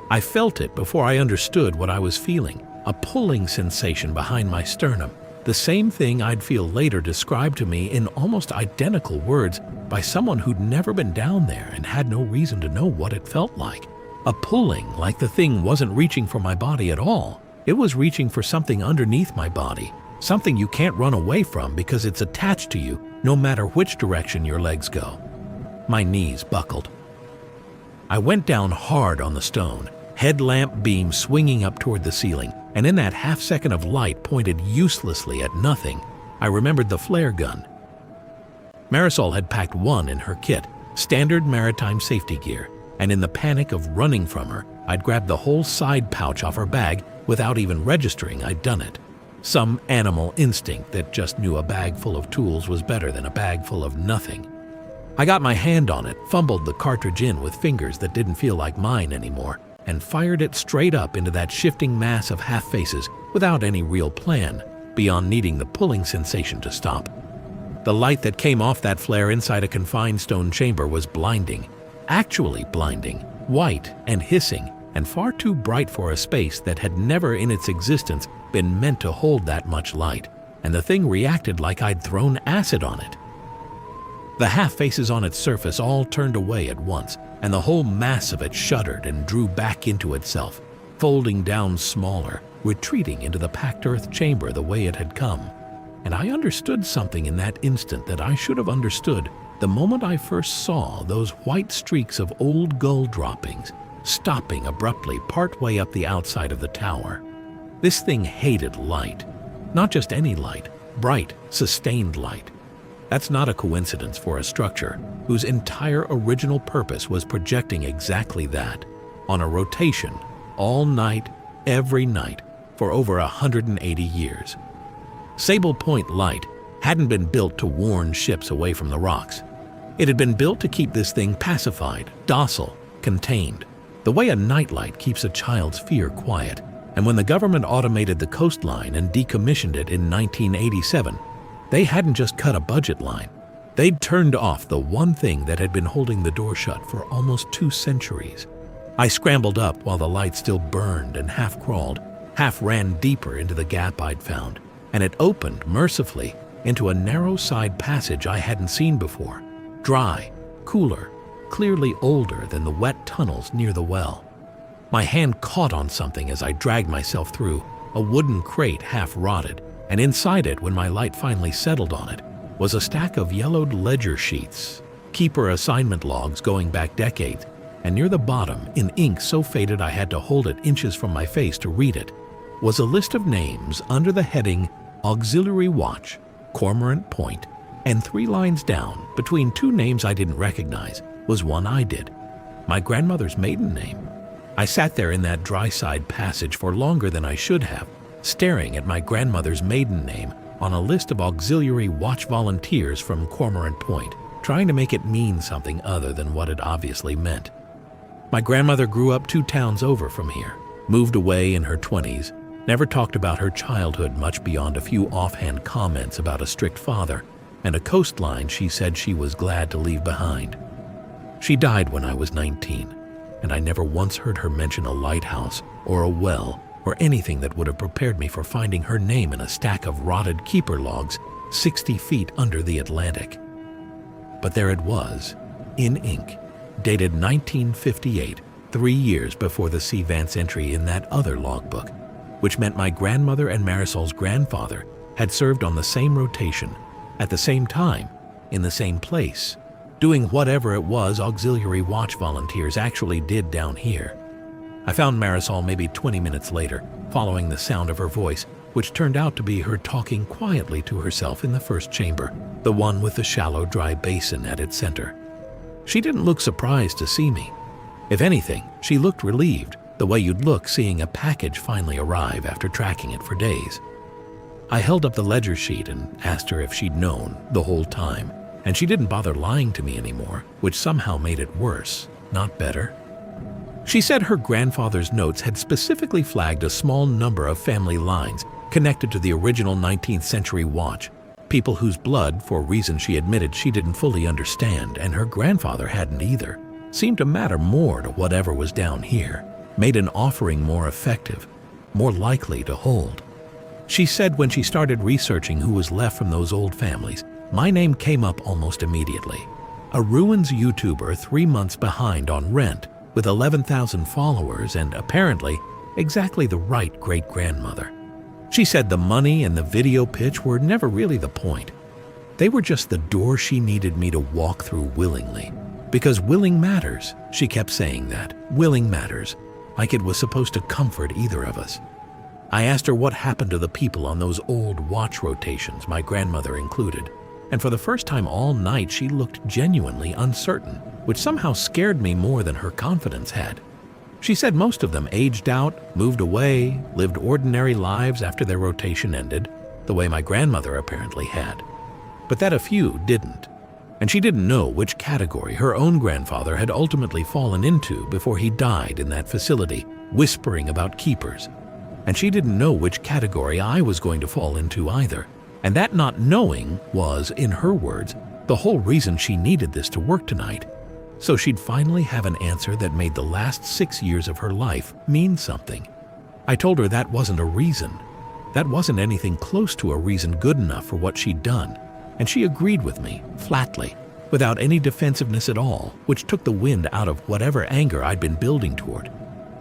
I felt it before I understood what I was feeling, a pulling sensation behind my sternum, the same thing I'd feel later described to me in almost identical words by someone who'd never been down there and had no reason to know what it felt like. A pulling like the thing wasn't reaching for my body at all. It was reaching for something underneath my body, something you can't run away from because it's attached to you no matter which direction your legs go. My knees buckled. I went down hard on the stone, headlamp beam swinging up toward the ceiling, and in that half second of light pointed uselessly at nothing, I remembered the flare gun. Marisol had packed one in her kit, standard maritime safety gear, and in the panic of running from her, I'd grabbed the whole side pouch off her bag without even registering I'd done it. Some animal instinct that just knew a bag full of tools was better than a bag full of nothing. I got my hand on it, fumbled the cartridge in with fingers that didn't feel like mine anymore, and fired it straight up into that shifting mass of half-faces without any real plan, beyond needing the pulling sensation to stop. The light that came off that flare inside a confined stone chamber was blinding, actually blinding, white and hissing, and far too bright for a space that had never in its existence been meant to hold that much light, and the thing reacted like I'd thrown acid on it. The half-faces on its surface all turned away at once, and the whole mass of it shuddered and drew back into itself, folding down smaller, retreating into the packed earth chamber the way it had come. And I understood something in that instant that I should have understood the moment I first saw those white streaks of old gull droppings stopping abruptly partway up the outside of the tower. This thing hated light. Not just any light, bright, sustained light. That's not a coincidence for a structure whose entire original purpose was projecting exactly that, on a rotation, all night, every night, for over 180 years. Sable Point light hadn't been built to warn ships away from the rocks. It had been built to keep this thing pacified, docile, contained, the way a nightlight keeps a child's fear quiet. And when the government automated the coastline and decommissioned it in 1987, they hadn't just cut a budget line. They'd turned off the one thing that had been holding the door shut for almost 2 centuries. I scrambled up while the light still burned and half crawled, half ran deeper into the gap I'd found, and it opened mercifully into a narrow side passage I hadn't seen before, dry, cooler, clearly older than the wet tunnels near the well. My hand caught on something as I dragged myself through, a wooden crate half rotted, and inside it, when my light finally settled on it, was a stack of yellowed ledger sheets, keeper assignment logs going back decades, and near the bottom, in ink so faded I had to hold it inches from my face to read it, was a list of names under the heading Auxiliary Watch, Cormorant Point, and 3 lines down, between 2 names I didn't recognize, was one I did, my grandmother's maiden name. I sat there in that dry side passage for longer than I should have, staring at my grandmother's maiden name on a list of auxiliary watch volunteers from Cormorant Point, trying to make it mean something other than what it obviously meant. My grandmother grew up 2 towns over from here, moved away in her 20s, never talked about her childhood much beyond a few offhand comments about a strict father and a coastline she said she was glad to leave behind. She died when I was 19, and I never once heard her mention a lighthouse or a well or anything that would have prepared me for finding her name in a stack of rotted keeper logs 60 feet under the Atlantic. But there it was, in ink, dated 1958, 3 years before the C. Vance entry in that other logbook, which meant my grandmother and Marisol's grandfather had served on the same rotation, at the same time, in the same place, doing whatever it was auxiliary watch volunteers actually did down here. I found Marisol maybe 20 minutes later, following the sound of her voice, which turned out to be her talking quietly to herself in the first chamber, the one with the shallow, dry basin at its center. She didn't look surprised to see me. If anything, she looked relieved, the way you'd look seeing a package finally arrive after tracking it for days. I held up the ledger sheet and asked her if she'd known the whole time, and she didn't bother lying to me anymore, which somehow made it worse, not better. She said her grandfather's notes had specifically flagged a small number of family lines connected to the original 19th century watch, people whose blood, for reasons she admitted she didn't fully understand and her grandfather hadn't either, seemed to matter more to whatever was down here, made an offering more effective, more likely to hold. She said when she started researching who was left from those old families, my name came up almost immediately. A ruins YouTuber 3 months behind on rent, with 11,000 followers and apparently exactly the right great-grandmother. She said the money and the video pitch were never really the point. They were just the door she needed me to walk through willingly. Because willing matters, she kept saying that. Willing matters, like it was supposed to comfort either of us. I asked her what happened to the people on those old watch rotations, my grandmother included, and for the first time all night she looked genuinely uncertain, which somehow scared me more than her confidence had. She said most of them aged out, moved away, lived ordinary lives after their rotation ended, the way my grandmother apparently had. But that a few didn't. And she didn't know which category her own grandfather had ultimately fallen into before he died in that facility, whispering about keepers. And she didn't know which category I was going to fall into either. And that not knowing was, in her words, the whole reason she needed this to work tonight. So she'd finally have an answer that made the last 6 years of her life mean something. I told her that wasn't a reason. That wasn't anything close to a reason good enough for what she'd done. And she agreed with me, flatly, without any defensiveness at all, which took the wind out of whatever anger I'd been building toward.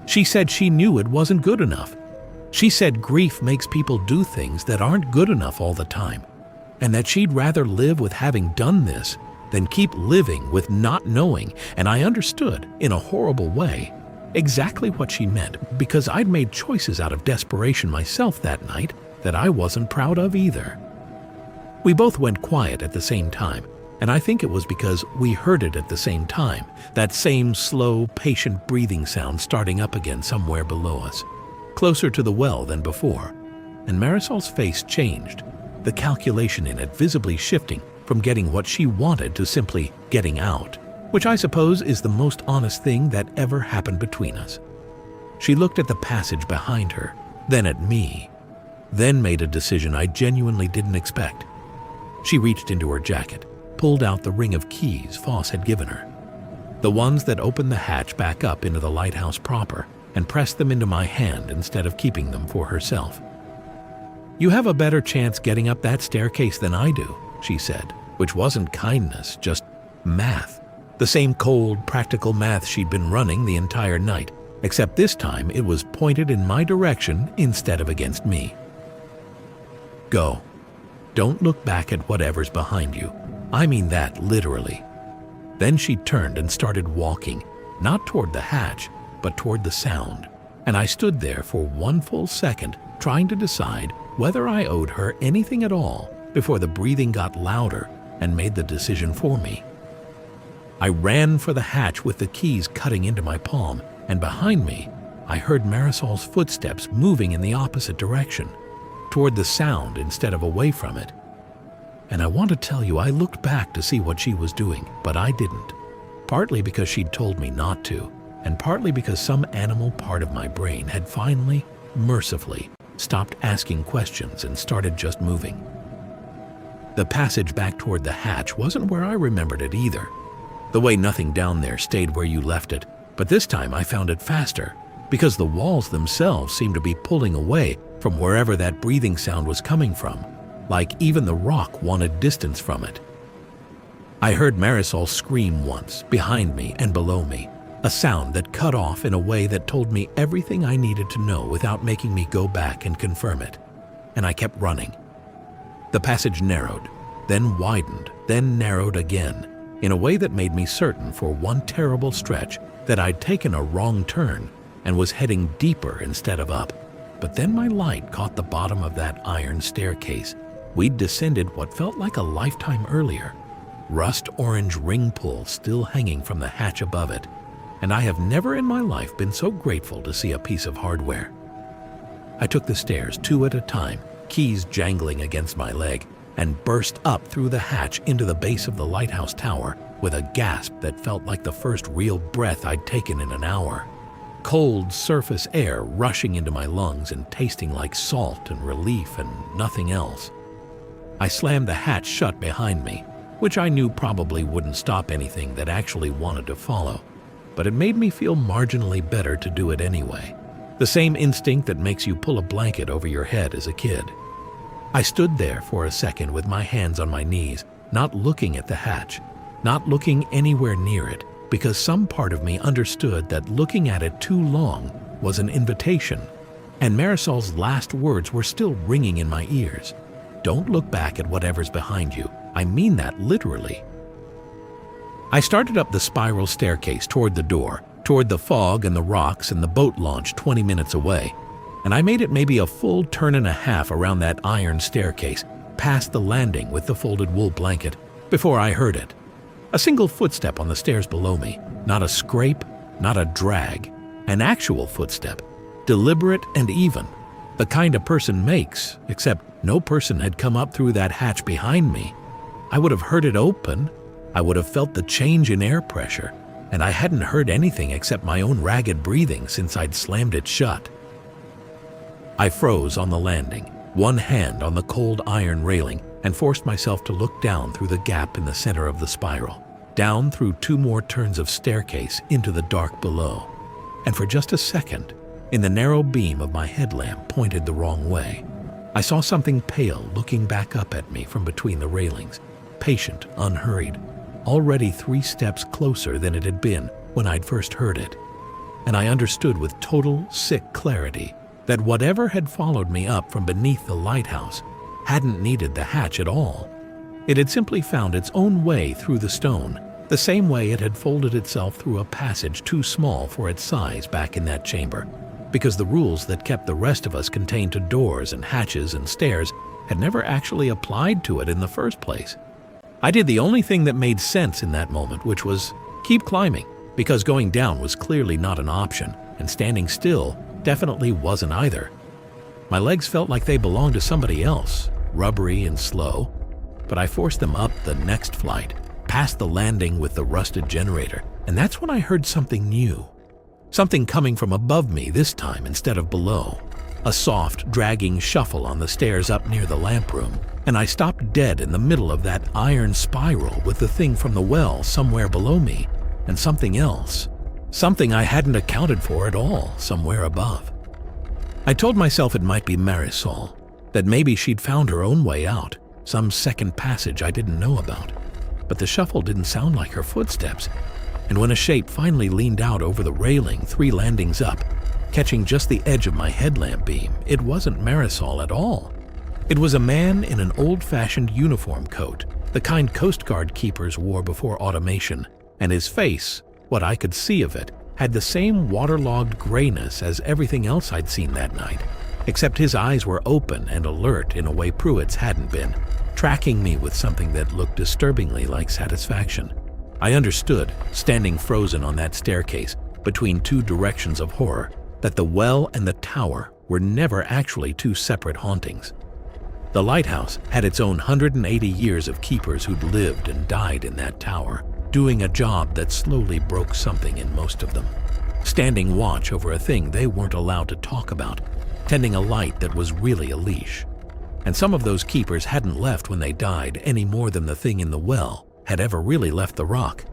She said she knew it wasn't good enough. She said grief makes people do things that aren't good enough all the time, and that she'd rather live with having done this than keep living with not knowing, and I understood, in a horrible way, exactly what she meant, because I'd made choices out of desperation myself that night that I wasn't proud of either. We both went quiet at the same time, and I think it was because we heard it at the same time, that same slow, patient breathing sound starting up again somewhere below us, closer to the well than before, and Marisol's face changed, the calculation in it visibly shifting from getting what she wanted to simply getting out, which I suppose is the most honest thing that ever happened between us. She looked at the passage behind her, then at me, then made a decision I genuinely didn't expect. She reached into her jacket, pulled out the ring of keys Foss had given her, the ones that opened the hatch back up into the lighthouse proper, and pressed them into my hand instead of keeping them for herself. "You have a better chance getting up that staircase than I do," she said, which wasn't kindness, just math. The same cold, practical math she'd been running the entire night, except this time it was pointed in my direction instead of against me. "Go. Don't look back at whatever's behind you. I mean that literally." Then she turned and started walking, not toward the hatch, but toward the sound, and I stood there for 1 full second trying to decide whether I owed her anything at all before the breathing got louder and made the decision for me. I ran for the hatch with the keys cutting into my palm, and behind me, I heard Marisol's footsteps moving in the opposite direction, toward the sound instead of away from it. And I want to tell you, I looked back to see what she was doing, but I didn't. Partly because she'd told me not to, and partly because some animal part of my brain had finally, mercifully, stopped asking questions and started just moving. The passage back toward the hatch wasn't where I remembered it either. The way nothing down there stayed where you left it, but this time I found it faster, because the walls themselves seemed to be pulling away from wherever that breathing sound was coming from, like even the rock wanted distance from it. I heard Marisol scream once, behind me and below me, a sound that cut off in a way that told me everything I needed to know without making me go back and confirm it. And I kept running. The passage narrowed, then widened, then narrowed again, in a way that made me certain for one terrible stretch that I'd taken a wrong turn and was heading deeper instead of up. But then my light caught the bottom of that iron staircase. We'd descended what felt like a lifetime earlier. Rust-orange ring pull still hanging from the hatch above it, and I have never in my life been so grateful to see a piece of hardware. I took the stairs 2 at a time, keys jangling against my leg, and burst up through the hatch into the base of the lighthouse tower with a gasp that felt like the first real breath I'd taken in an hour. Cold surface air rushing into my lungs and tasting like salt and relief and nothing else. I slammed the hatch shut behind me, which I knew probably wouldn't stop anything that actually wanted to follow, but it made me feel marginally better to do it anyway. The same instinct that makes you pull a blanket over your head as a kid. I stood there for a second with my hands on my knees, not looking at the hatch, not looking anywhere near it, because some part of me understood that looking at it too long was an invitation, and Marisol's last words were still ringing in my ears. Don't look back at whatever's behind you. I mean that literally. I started up the spiral staircase toward the door, toward the fog and the rocks and the boat launch 20 minutes away, and I made it maybe a full turn and a half around that iron staircase, past the landing with the folded wool blanket, before I heard it. A single footstep on the stairs below me, not a scrape, not a drag, an actual footstep, deliberate and even, the kind a person makes, except no person had come up through that hatch behind me. I would have heard it open, I would have felt the change in air pressure, and I hadn't heard anything except my own ragged breathing since I'd slammed it shut. I froze on the landing, one hand on the cold iron railing, and forced myself to look down through the gap in the center of the spiral, down through 2 more turns of staircase into the dark below. And for just a second, in the narrow beam of my headlamp pointed the wrong way, I saw something pale looking back up at me from between the railings, patient, unhurried, already 3 steps closer than it had been when I'd first heard it. And I understood with total, sick clarity that whatever had followed me up from beneath the lighthouse hadn't needed the hatch at all. It had simply found its own way through the stone, the same way it had folded itself through a passage too small for its size back in that chamber, because the rules that kept the rest of us contained to doors and hatches and stairs had never actually applied to it in the first place. I did the only thing that made sense in that moment, which was keep climbing, because going down was clearly not an option, and standing still definitely wasn't either. My legs felt like they belonged to somebody else, rubbery and slow, but I forced them up the next flight, past the landing with the rusted generator, and that's when I heard something new. Something coming from above me this time instead of below. A soft, dragging shuffle on the stairs up near the lamp room, and I stopped dead in the middle of that iron spiral with the thing from the well somewhere below me, and something else. Something I hadn't accounted for at all somewhere above. I told myself it might be Marisol, that maybe she'd found her own way out, some second passage I didn't know about. But the shuffle didn't sound like her footsteps, and when a shape finally leaned out over the railing 3 landings up, catching just the edge of my headlamp beam, it wasn't Marisol at all. It was a man in an old-fashioned uniform coat, the kind Coast Guard keepers wore before automation, and his face, what I could see of it, had the same waterlogged grayness as everything else I'd seen that night, except his eyes were open and alert in a way Pruitt's hadn't been, tracking me with something that looked disturbingly like satisfaction. I understood, standing frozen on that staircase between 2 directions of horror, that the well and the tower were never actually 2 separate hauntings. The lighthouse had its own 180 years of keepers who'd lived and died in that tower, doing a job that slowly broke something in most of them, standing watch over a thing they weren't allowed to talk about, tending a light that was really a leash. And some of those keepers hadn't left when they died any more than the thing in the well had ever really left the rock.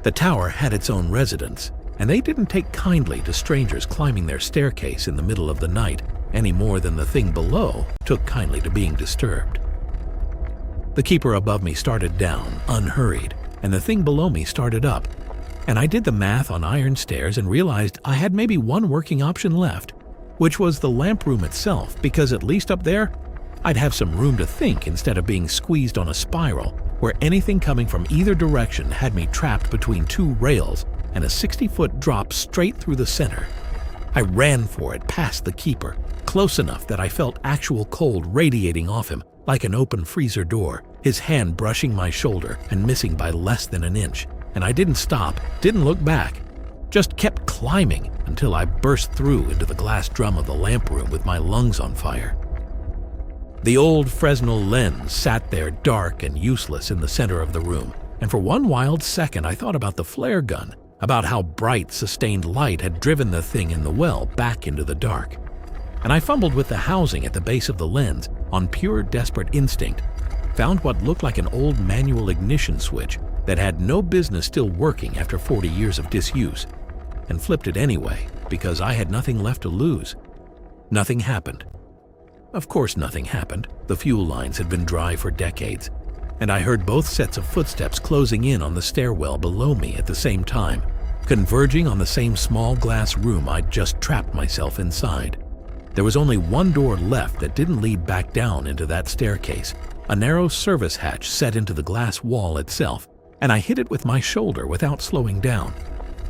The tower had its own residents, and they didn't take kindly to strangers climbing their staircase in the middle of the night any more than the thing below took kindly to being disturbed. The keeper above me started down, unhurried, and the thing below me started up, and I did the math on iron stairs and realized I had maybe one working option left, which was the lamp room itself, because at least up there, I'd have some room to think instead of being squeezed on a spiral where anything coming from either direction had me trapped between two rails and a 60-foot drop straight through the center. I ran for it past the keeper, close enough that I felt actual cold radiating off him like an open freezer door, his hand brushing my shoulder and missing by less than an inch. And I didn't stop, didn't look back, just kept climbing until I burst through into the glass drum of the lamp room with my lungs on fire. The old Fresnel lens sat there dark and useless in the center of the room, and for one wild second I thought about the flare gun, about how bright, sustained light had driven the thing in the well back into the dark. And I fumbled with the housing at the base of the lens on pure desperate instinct, found what looked like an old manual ignition switch that had no business still working after 40 years of disuse, and flipped it anyway because I had nothing left to lose. Nothing happened. Of course nothing happened. The fuel lines had been dry for decades, and I heard both sets of footsteps closing in on the stairwell below me at the same time, converging on the same small glass room I'd just trapped myself inside. There was only one door left that didn't lead back down into that staircase, a narrow service hatch set into the glass wall itself, and I hit it with my shoulder without slowing down.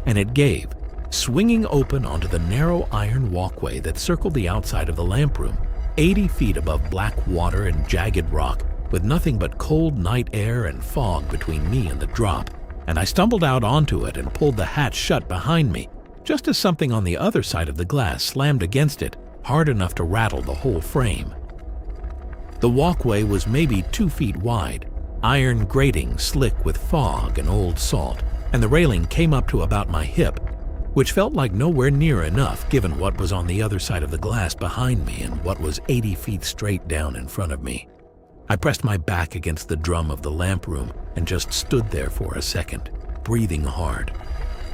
And it gave, swinging open onto the narrow iron walkway that circled the outside of the lamp room, 80 feet above black water and jagged rock, with nothing but cold night air and fog between me and the drop. And I stumbled out onto it and pulled the hatch shut behind me, just as something on the other side of the glass slammed against it, hard enough to rattle the whole frame. The walkway was maybe 2 feet wide, iron grating slick with fog and old salt, and the railing came up to about my hip, which felt like nowhere near enough given what was on the other side of the glass behind me and what was 80 feet straight down in front of me. I pressed my back against the drum of the lamp room and just stood there for a second, breathing hard,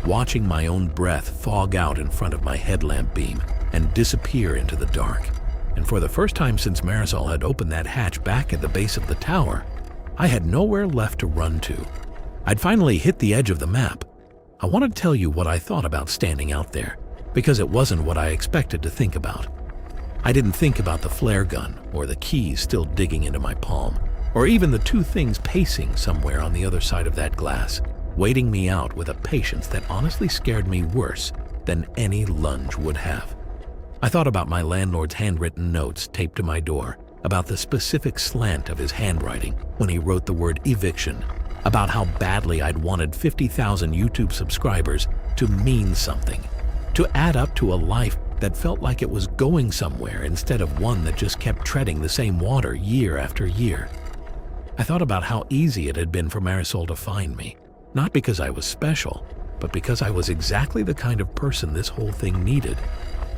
watching my own breath fog out in front of my headlamp beam and disappear into the dark. And for the first time since Marisol had opened that hatch back at the base of the tower, I had nowhere left to run to. I'd finally hit the edge of the map. I want to tell you what I thought about standing out there, because it wasn't what I expected to think about. I didn't think about the flare gun, or the keys still digging into my palm, or even the two things pacing somewhere on the other side of that glass, waiting me out with a patience that honestly scared me worse than any lunge would have. I thought about my landlord's handwritten notes taped to my door, about the specific slant of his handwriting when he wrote the word eviction, about how badly I'd wanted 50,000 YouTube subscribers to mean something, to add up to a life that felt like it was going somewhere instead of one that just kept treading the same water year after year. I thought about how easy it had been for Marisol to find me, not because I was special, but because I was exactly the kind of person this whole thing needed.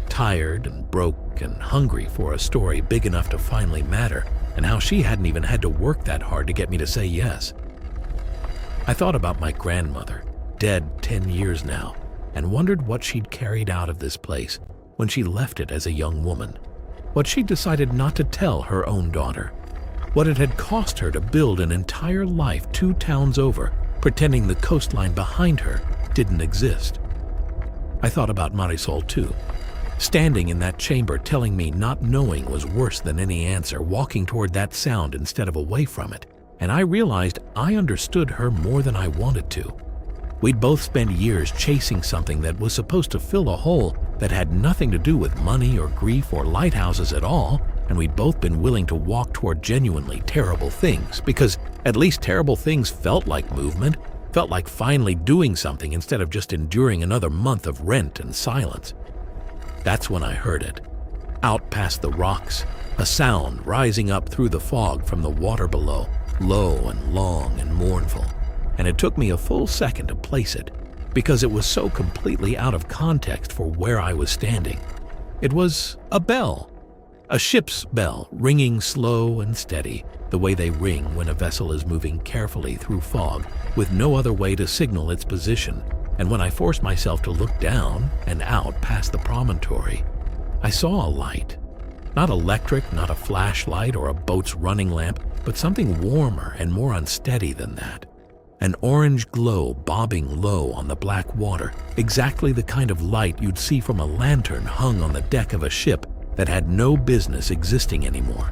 Tired and broke and hungry for a story big enough to finally matter, and how she hadn't even had to work that hard to get me to say yes. I thought about my grandmother, dead 10 years now, and wondered what she'd carried out of this place when she left it as a young woman, what she'd decided not to tell her own daughter, what it had cost her to build an entire life 2 towns over, pretending the coastline behind her didn't exist. I thought about Marisol too, standing in that chamber telling me not knowing was worse than any answer, walking toward that sound instead of away from it, and I realized I understood her more than I wanted to. We'd both spent years chasing something that was supposed to fill a hole that had nothing to do with money or grief or lighthouses at all, and we'd both been willing to walk toward genuinely terrible things, because at least terrible things felt like movement, felt like finally doing something instead of just enduring another month of rent and silence. That's when I heard it. Out past the rocks, a sound rising up through the fog from the water below, low and long and mournful. And it took me a full second to place it, because it was so completely out of context for where I was standing. It was a bell, a ship's bell, ringing slow and steady, the way they ring when a vessel is moving carefully through fog with no other way to signal its position. And when I forced myself to look down and out past the promontory, I saw a light. Not electric, not a flashlight or a boat's running lamp, but something warmer and more unsteady than that. An orange glow bobbing low on the black water, exactly the kind of light you'd see from a lantern hung on the deck of a ship that had no business existing anymore.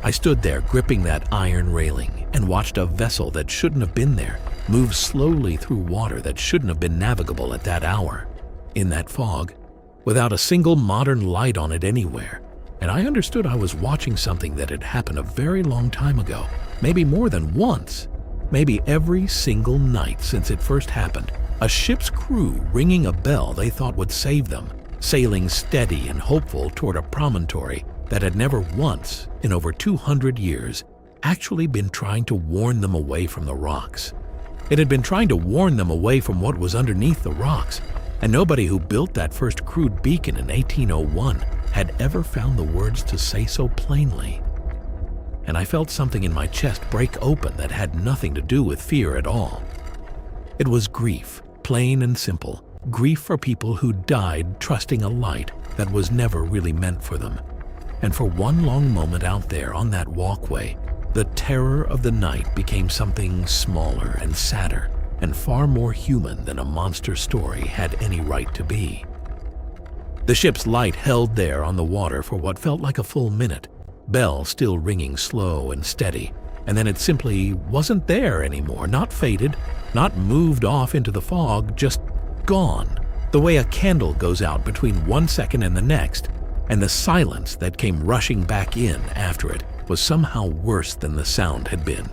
I stood there gripping that iron railing and watched a vessel that shouldn't have been there move slowly through water that shouldn't have been navigable at that hour, in that fog, without a single modern light on it anywhere. And I understood I was watching something that had happened a very long time ago, maybe more than once, maybe every single night since it first happened. A ship's crew ringing a bell they thought would save them, sailing steady and hopeful toward a promontory that had never once, in over 200 years, actually been trying to warn them away from the rocks. It had been trying to warn them away from what was underneath the rocks, and nobody who built that first crude beacon in 1801 had ever found the words to say so plainly. And I felt something in my chest break open that had nothing to do with fear at all. It was grief, plain and simple, grief for people who died trusting a light that was never really meant for them. And for one long moment out there on that walkway, the terror of the night became something smaller and sadder and far more human than a monster story had any right to be. The ship's light held there on the water for what felt like a full minute, bell still ringing slow and steady, and then it simply wasn't there anymore, not faded, not moved off into the fog, just gone, the way a candle goes out between 1 second and the next, and the silence that came rushing back in after it was somehow worse than the sound had been.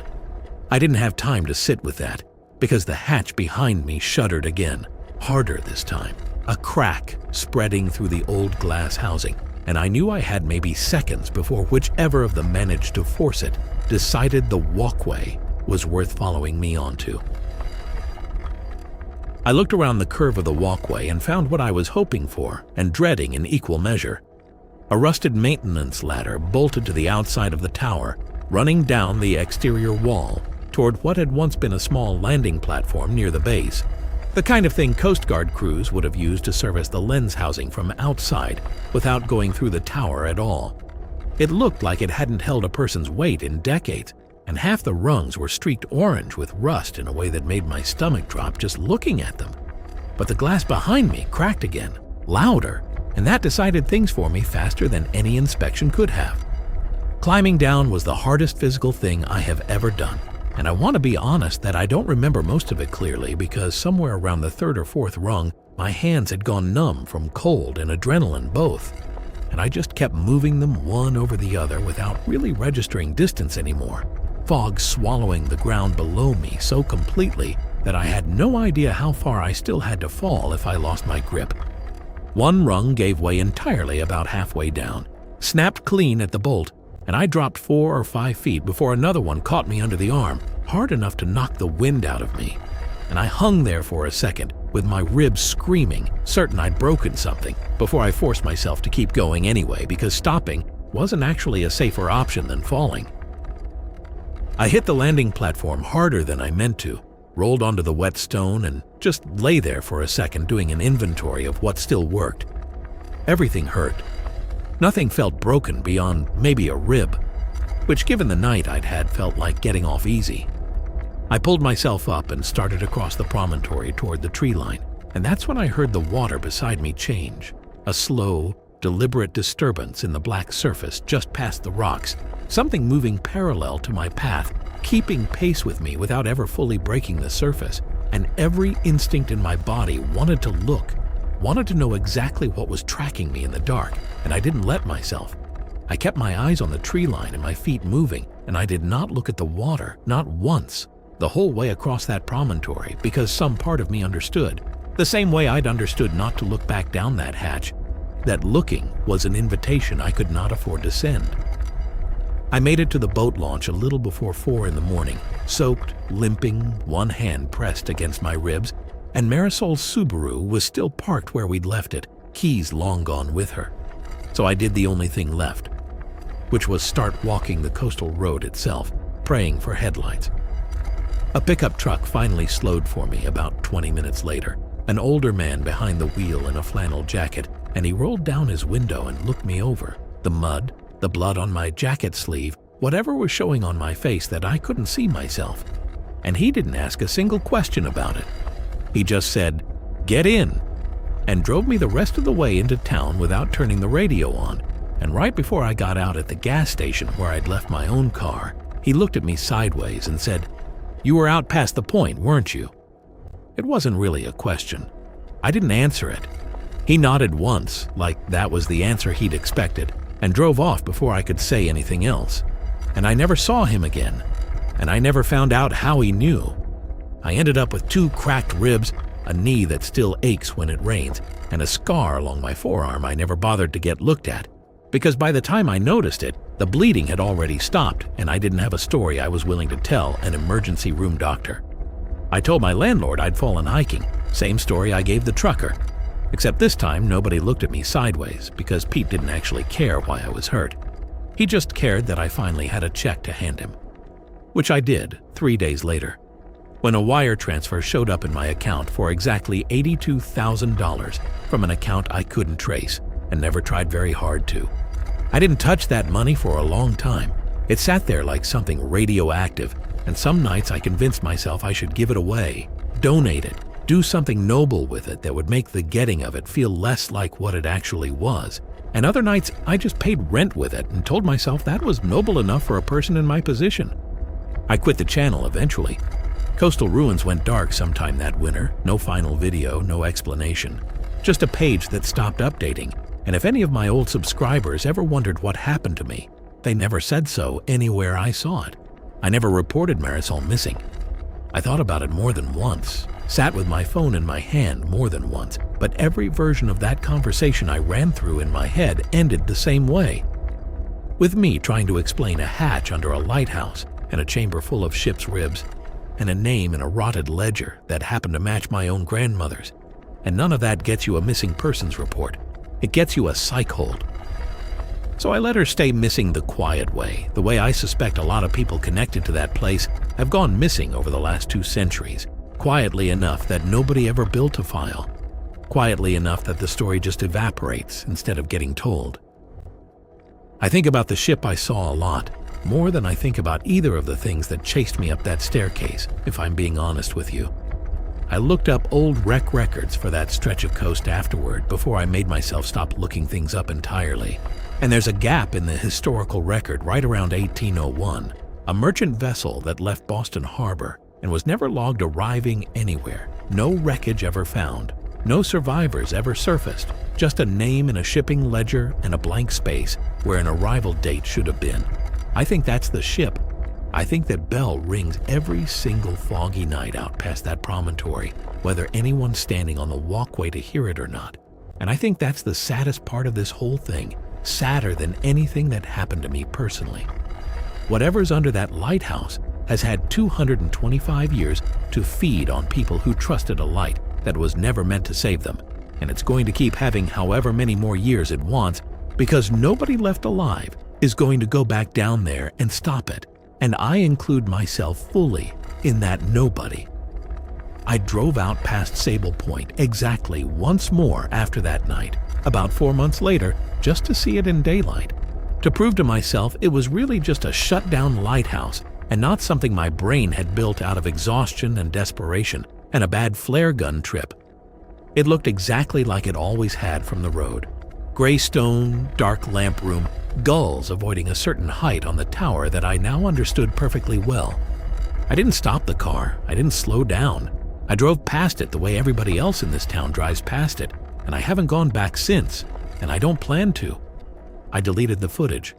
I didn't have time to sit with that, because the hatch behind me shuddered again, harder this time, a crack spreading through the old glass housing, and I knew I had maybe seconds before whichever of them managed to force it decided the walkway was worth following me onto. I looked around the curve of the walkway and found what I was hoping for and dreading in equal measure. A rusted maintenance ladder bolted to the outside of the tower, running down the exterior wall toward what had once been a small landing platform near the base, the kind of thing Coast Guard crews would have used to service the lens housing from outside without going through the tower at all. It looked like it hadn't held a person's weight in decades, and half the rungs were streaked orange with rust in a way that made my stomach drop just looking at them. But the glass behind me cracked again, louder, and that decided things for me faster than any inspection could have. Climbing down was the hardest physical thing I have ever done, and I want to be honest that I don't remember most of it clearly because somewhere around the third or fourth rung, my hands had gone numb from cold and adrenaline both, and I just kept moving them one over the other without really registering distance anymore, fog swallowing the ground below me so completely that I had no idea how far I still had to fall if I lost my grip. One rung gave way entirely about halfway down, snapped clean at the bolt, and I dropped 4 or 5 feet before another one caught me under the arm, hard enough to knock the wind out of me. And I hung there for a second, with my ribs screaming, certain I'd broken something, before I forced myself to keep going anyway because stopping wasn't actually a safer option than falling. I hit the landing platform harder than I meant to, rolled onto the wet stone, and just lay there for a second doing an inventory of what still worked. Everything hurt. Nothing felt broken beyond maybe a rib, which given the night I'd had felt like getting off easy. I pulled myself up and started across the promontory toward the tree line, and that's when I heard the water beside me change, a slow, deliberate disturbance in the black surface just past the rocks, something moving parallel to my path, keeping pace with me without ever fully breaking the surface, and every instinct in my body wanted to look, wanted to know exactly what was tracking me in the dark, and I didn't let myself. I kept my eyes on the tree line and my feet moving, and I did not look at the water, not once, the whole way across that promontory, because some part of me understood, the same way I'd understood not to look back down that hatch, that looking was an invitation I could not afford to send. I made it to the boat launch a little before 4 in the morning, soaked, limping, one hand pressed against my ribs, and Marisol's Subaru was still parked where we'd left it, keys long gone with her. So I did the only thing left, which was start walking the coastal road itself, praying for headlights. A pickup truck finally slowed for me about 20 minutes later, an older man behind the wheel in a flannel jacket, and he rolled down his window and looked me over. The mud, the blood on my jacket sleeve, whatever was showing on my face that I couldn't see myself. And he didn't ask a single question about it. He just said, "Get in," and drove me the rest of the way into town without turning the radio on, and right before I got out at the gas station where I'd left my own car, he looked at me sideways and said, "You were out past the point, weren't you?" It wasn't really a question. I didn't answer it. He nodded once, like that was the answer he'd expected, and drove off before I could say anything else. And I never saw him again, and I never found out how he knew. I ended up with 2 cracked ribs, a knee that still aches when it rains, and a scar along my forearm I never bothered to get looked at, because by the time I noticed it, the bleeding had already stopped and I didn't have a story I was willing to tell an emergency room doctor. I told my landlord I'd fallen hiking, same story I gave the trucker, except this time nobody looked at me sideways because Pete didn't actually care why I was hurt. He just cared that I finally had a check to hand him, which I did 3 days later, when a wire transfer showed up in my account for exactly $82,000 from an account I couldn't trace and never tried very hard to. I didn't touch that money for a long time. It sat there like something radioactive, and some nights I convinced myself I should give it away, donate it, do something noble with it that would make the getting of it feel less like what it actually was. And other nights I just paid rent with it and told myself that was noble enough for a person in my position. I quit the channel eventually. Coastal Ruins went dark sometime that winter, no final video, no explanation. Just a page that stopped updating, and if any of my old subscribers ever wondered what happened to me, they never said so anywhere I saw it. I never reported Marisol missing. I thought about it more than once, sat with my phone in my hand more than once, but every version of that conversation I ran through in my head ended the same way. With me trying to explain a hatch under a lighthouse and a chamber full of ship's ribs, and a name in a rotted ledger that happened to match my own grandmother's. And none of that gets you a missing persons report. It gets you a psych hold. So I let her stay missing the quiet way, the way I suspect a lot of people connected to that place have gone missing over the last 2 centuries, quietly enough that nobody ever built a file, quietly enough that the story just evaporates instead of getting told. I think about the ship I saw a lot, more than I think about either of the things that chased me up that staircase, if I'm being honest with you. I looked up old wreck records for that stretch of coast afterward before I made myself stop looking things up entirely. And there's a gap in the historical record right around 1801, a merchant vessel that left Boston Harbor and was never logged arriving anywhere. No wreckage ever found. No survivors ever surfaced. Just a name in a shipping ledger and a blank space where an arrival date should have been. I think that's the ship. I think that bell rings every single foggy night out past that promontory, whether anyone's standing on the walkway to hear it or not. And I think that's the saddest part of this whole thing, sadder than anything that happened to me personally. Whatever's under that lighthouse has had 225 years to feed on people who trusted a light that was never meant to save them, and it's going to keep having however many more years it wants, because nobody left alive is going to go back down there and stop it. And I include myself fully in that nobody. I drove out past Sable Point exactly once more after that night, about 4 months later, just to see it in daylight, to prove to myself it was really just a shut-down lighthouse and not something my brain had built out of exhaustion and desperation and a bad flare gun trip. It looked exactly like it always had from the road. Gray stone, dark lamp room, gulls avoiding a certain height on the tower that I now understood perfectly well. I didn't stop the car. I didn't slow down. I drove past it the way everybody else in this town drives past it, and I haven't gone back since, and I don't plan to. I deleted the footage.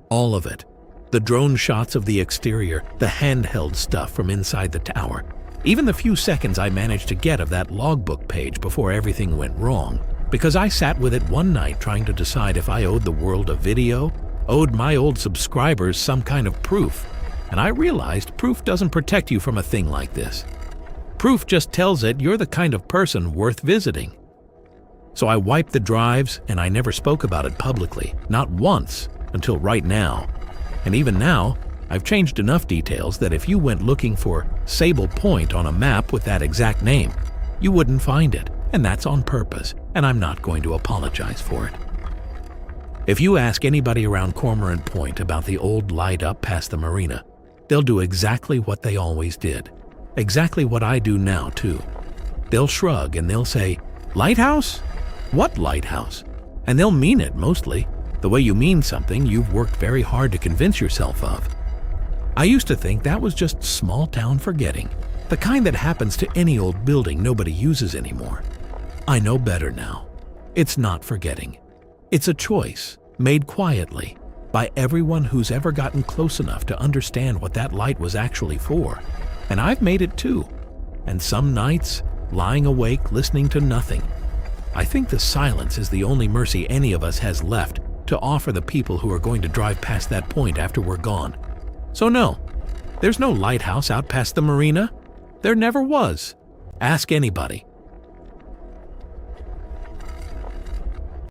All of it. The drone shots of the exterior, the handheld stuff from inside the tower, even the few seconds I managed to get of that logbook page before everything went wrong. Because I sat with it one night trying to decide if I owed the world a video, owed my old subscribers some kind of proof. And I realized proof doesn't protect you from a thing like this. Proof just tells it you're the kind of person worth visiting. So I wiped the drives and I never spoke about it publicly, not once, until right now. And even now, I've changed enough details that if you went looking for Sable Point on a map with that exact name, you wouldn't find it. And that's on purpose, and I'm not going to apologize for it. If you ask anybody around Cormorant Point about the old light up past the marina, they'll do exactly what they always did. Exactly what I do now, too. They'll shrug and they'll say, "Lighthouse? What lighthouse?" And they'll mean it, mostly. The way you mean something you've worked very hard to convince yourself of. I used to think that was just small town forgetting, the kind that happens to any old building nobody uses anymore. I know better now. It's not forgetting. It's a choice, made quietly, by everyone who's ever gotten close enough to understand what that light was actually for. And I've made it too. And some nights, lying awake listening to nothing. I think the silence is the only mercy any of us has left to offer the people who are going to drive past that point after we're gone. So no, there's no lighthouse out past the marina. There never was. Ask anybody.